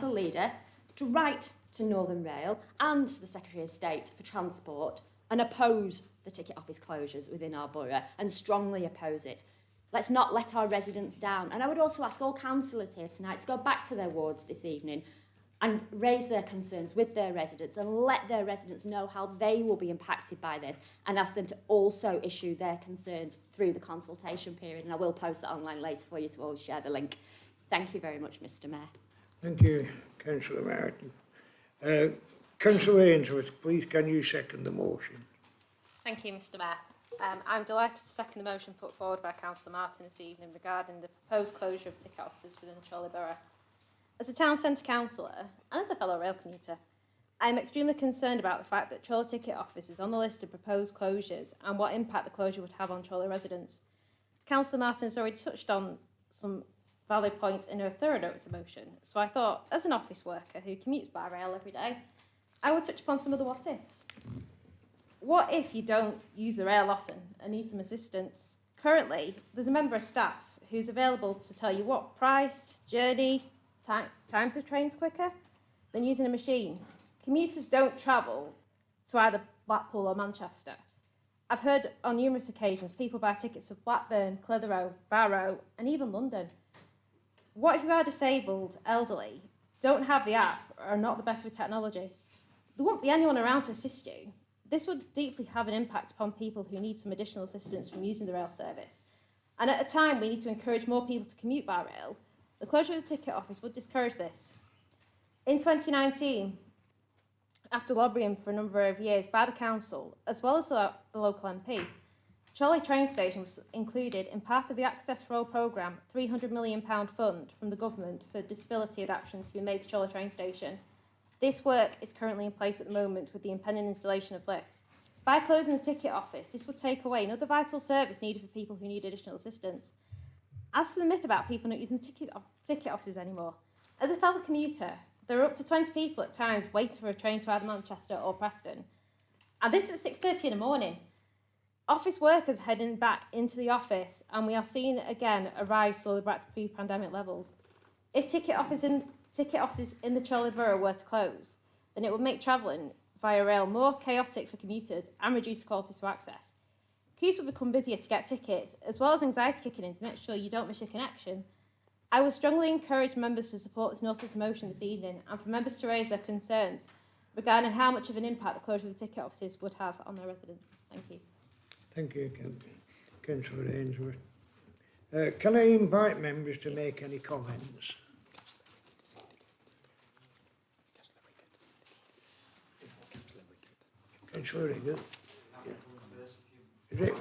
leader, to write to Northern Rail and the Secretary of State for Transport and oppose the ticket office closures within our borough and strongly oppose it. Let's not let our residents down. And I would also ask all councillors here tonight to go back to their wards this evening and raise their concerns with their residents and let their residents know how they will be impacted by this, and ask them to also issue their concerns through the consultation period. And I will post that online later for you to all share the link. Thank you very much, Mr Mayor. Thank you, Councillor Martin. Councillor Ainsworth, please can you second the motion? Thank you, Mr Mayor. I'm delighted to second the motion put forward by Councillor Martin this evening regarding the proposed closure of ticket offices within Chorley Borough. As a town centre councillor and as a fellow rail commuter, I am extremely concerned about the fact that Chorley Ticket Office is on the list of proposed closures and what impact the closure would have on Chorley residents. Councillor Martin has already touched on some valid points in her thorough notice of motion, so I thought, as an office worker who commutes by rail every day, I would touch upon some of the what-ifs. What if you don't use the rail often and need some assistance? Currently, there's a member of staff who's available to tell you what price, journey, times of trains quicker than using a machine. Commuters don't travel to either Blackpool or Manchester. I've heard on numerous occasions people buy tickets for Blackburn, Clitheroe, Barrow, and even London. What if you are disabled, elderly, don't have the app, or are not the best with technology? There won't be anyone around to assist you. This would deeply have an impact upon people who need some additional assistance from using the rail service. And at a time we need to encourage more people to commute by rail, the closure of the ticket office would discourage this. In 2019, after lobbying for a number of years by the council, as well as the local MP, Chorley train station was included in part of the Access for All programme £300 million fund from the government for disability adaptations to be made to Chorley train station. This work is currently in place at the moment with the impending installation of lifts. By closing the ticket office, this would take away another vital service needed for people who need additional assistance. As to the myth about people not using ticket offices anymore, as a fellow commuter, there are up to 20 people at times waiting for a train to either Manchester or Preston. And this is at 6:30 in the morning. Office workers heading back into the office, and we are seeing again a rise slowly back to pre-pandemic levels. If ticket offices in the Chorley Borough were to close, then it would make travelling via rail more chaotic for commuters and reduce the quality to access. Queues would become busier to get tickets, as well as anxiety kicking in to make sure you don't miss your connection. I would strongly encourage members to support this notice of motion this evening and for members to raise their concerns regarding how much of an impact the closure of the ticket offices would have on their residents. Thank you. Thank you, Councillor Ainsworth. Can I invite members to make any comments? Councillor Riggett.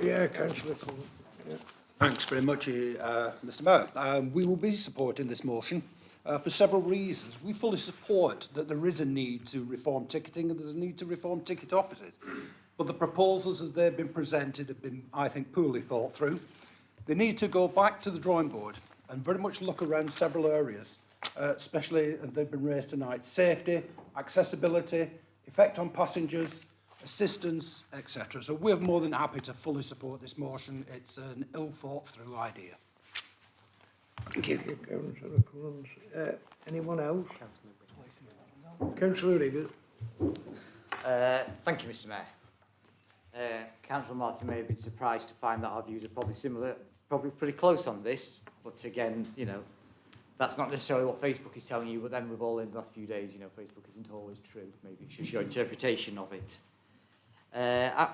Yeah, Councillor Cullen. Yeah. Thanks very much, Mr Mayor. We will be supporting this motion for several reasons. We fully support that there is a need to reform ticketing and there's a need to reform ticket offices. But the proposals as they've been presented have been, I think, poorly thought through. They need to go back to the drawing board and very much look around several areas, especially, and they've been raised tonight, safety, accessibility, effect on passengers, assistance, etc. So we're more than happy to fully support this motion. It's an ill-thought-through idea. Thank you, Councillor Cullen. Anyone else? Councillor Riggett. Thank you, Mr Mayor. Councillor Martin may have been surprised to find that our views are probably similar, probably pretty close on this, but again, you know, that's not necessarily what Facebook is telling you, but then we've all in the last few days, you know, Facebook isn't always true. Maybe it's just your interpretation of it.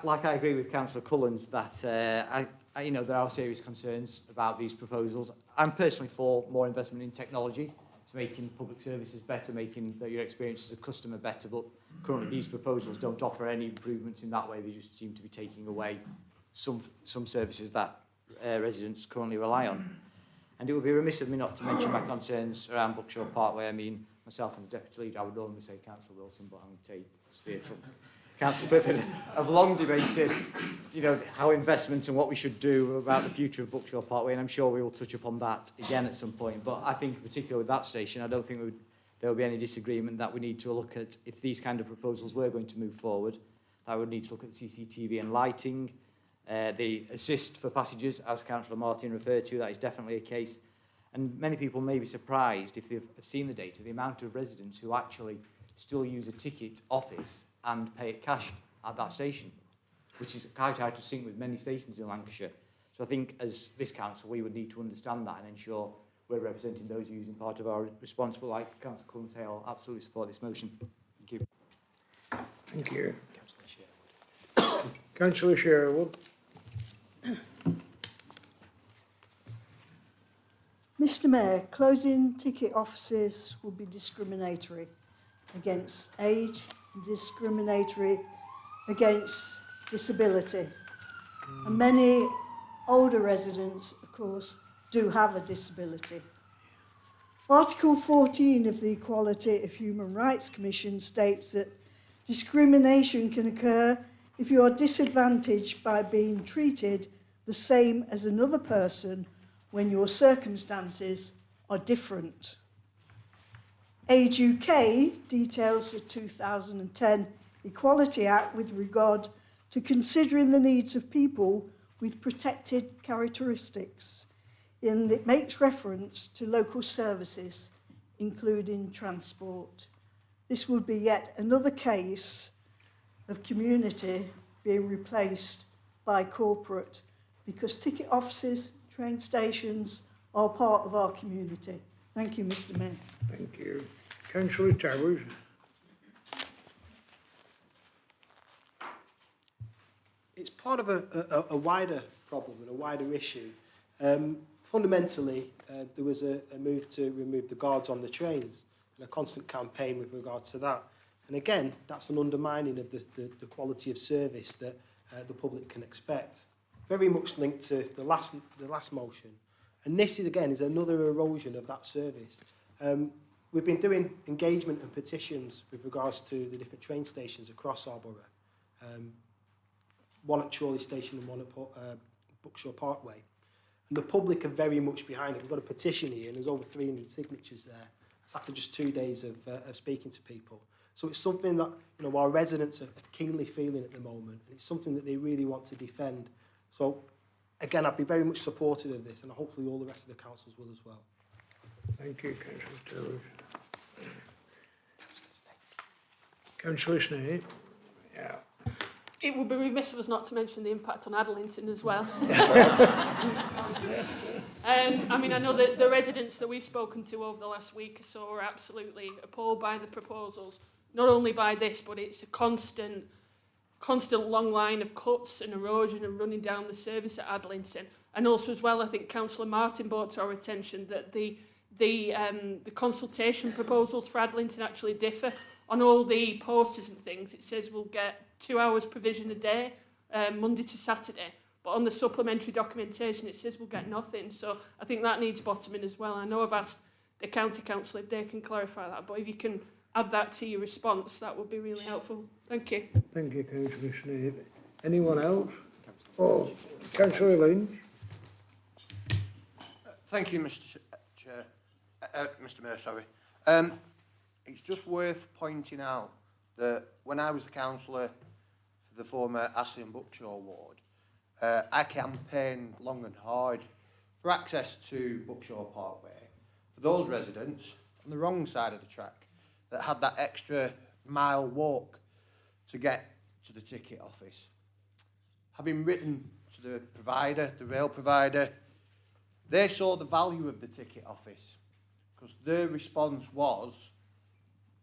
Like I agree with Councillor Cullens that, you know, there are serious concerns about these proposals. I'm personally for more investment in technology, to making public services better, making your experience as a customer better, but currently these proposals don't offer any improvements in that way. They just seem to be taking away some services that residents currently rely on. And it would be remiss of me not to mention my concerns around Buckshaw Parkway. I mean, myself as Deputy Leader, I would normally say Councillor Wilson, but I'm going to steer from Councillor Griffin. I've long debated, you know, how investment and what we should do about the future of Buckshaw Parkway, and I'm sure we will touch upon that again at some point. But I think, particularly with that station, I don't think there would be any disagreement that we need to look at, if these kind of proposals were going to move forward, that we would need to look at CCTV and lighting, the assist for passengers, as Councillor Martin referred to, that is definitely a case. And many people may be surprised, if they've seen the data, the amount of residents who actually still use a ticket office and pay it cash at that station, which is quite out of sync with many stations in Lancashire. So I think as this council, we would need to understand that and ensure we're representing those using part of our responsible, like Councillor Cullen say, I'll absolutely support this motion. Thank you. Thank you. Councillor Sherwood. Mr Mayor, closing ticket offices would be discriminatory against age and discriminatory against disability. And many older residents, of course, do have a disability. Article 14 of the Equality of Human Rights Commission states that discrimination can occur if you are disadvantaged by being treated the same as another person when your circumstances are different. Age UK details the 2010 Equality Act with regard to considering the needs of people with protected characteristics, and it makes reference to local services, including transport. This would be yet another case of community being replaced by corporate, because ticket offices, train stations are part of our community. Thank you, Mr Mayor. Thank you. Councillor Towers. It's part of a wider problem and a wider issue. Fundamentally, there was a move to remove the guards on the trains and a constant campaign with regards to that. And again, that's an undermining of the quality of service that the public can expect. Very much linked to the last motion. And this, is another erosion of that service. We've been doing engagement and petitions with regards to the different train stations across our borough. One at Chorley Station and one at Buckshaw Parkway. And the public are very much behind it. We've got a petition here and there's over 300 signatures there. That's after just 2 days of speaking to people. So it's something that our residents are keenly feeling at the moment. And it's something that they really want to defend. So again, I'd be very much supportive of this and hopefully all the rest of the councils will as well. Thank you, Councillor Towers. Councillor Snape. Yeah. It would be remiss of us not to mention the impact on Adlington as well. I know that the residents that we've spoken to over the last week or so are absolutely appalled by the proposals. Not only by this, but it's a constant long line of cuts and erosion and running down the service at Adlington. And also as well, I think Councillor Martin brought to our attention that the consultation proposals for Adlington actually differ. On all the posters and things, it says we'll get 2 hours provision a day, Monday to Saturday. But on the supplementary documentation, it says we'll get nothing. So I think that needs bottoming as well. I know I've asked the county council if they can clarify that, but if you can add that to your response, that would be really helpful. Thank you. Thank you, Councillor Snape. Anyone else? Oh, Councillor Lynch. Thank you, Mr. Chair. Mr. Mayor, sorry. It's just worth pointing out that when I was a councillor for the former Astley and Buckshaw ward, I campaigned long and hard for access to Buckshaw Parkway for those residents on the wrong side of the track that had that extra mile walk to get to the ticket office. Having written to the provider, the rail provider, they saw the value of the ticket office because their response was,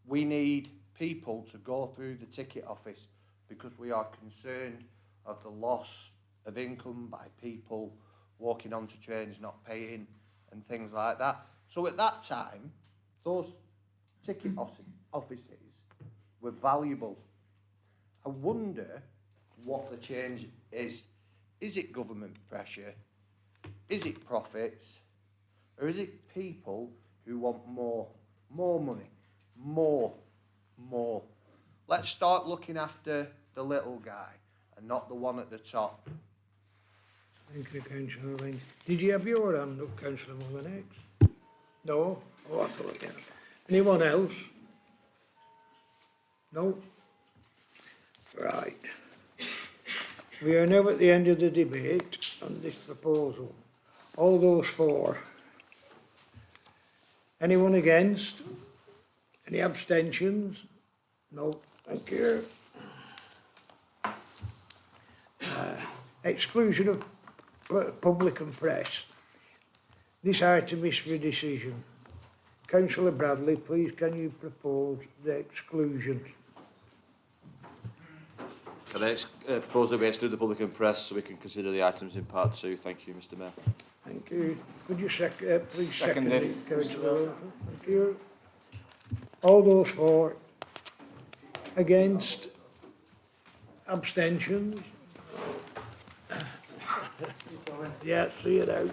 we need people to go through the ticket office because we are concerned of the loss of income by people walking onto trains, not paying and things like that. So at that time, those ticket offices were valuable. I wonder what the change is. Is it government pressure? Is it profits? Or is it people who want more money? More. Let's start looking after the little guy and not the one at the top. Thank you, Councillor Lynch. Did you have your hand up, Councillor Mullinex? No? Oh, I thought you had. Anyone else? No? Right. We are now at the end of the debate on this proposal. All those for? Anyone against? Any abstentions? No, thank you. Exclusion of public and press. This item is for decision. Councillor Bradley, please can you propose the exclusions? Can I propose that we exclude the public and press so we can consider the items in part 2? Thank you, Mr Mayor. Thank you. Could you please second Seconded. it, Councillor Wilson? Thank you. All those for? Against? Abstentions? Yeah, see it out.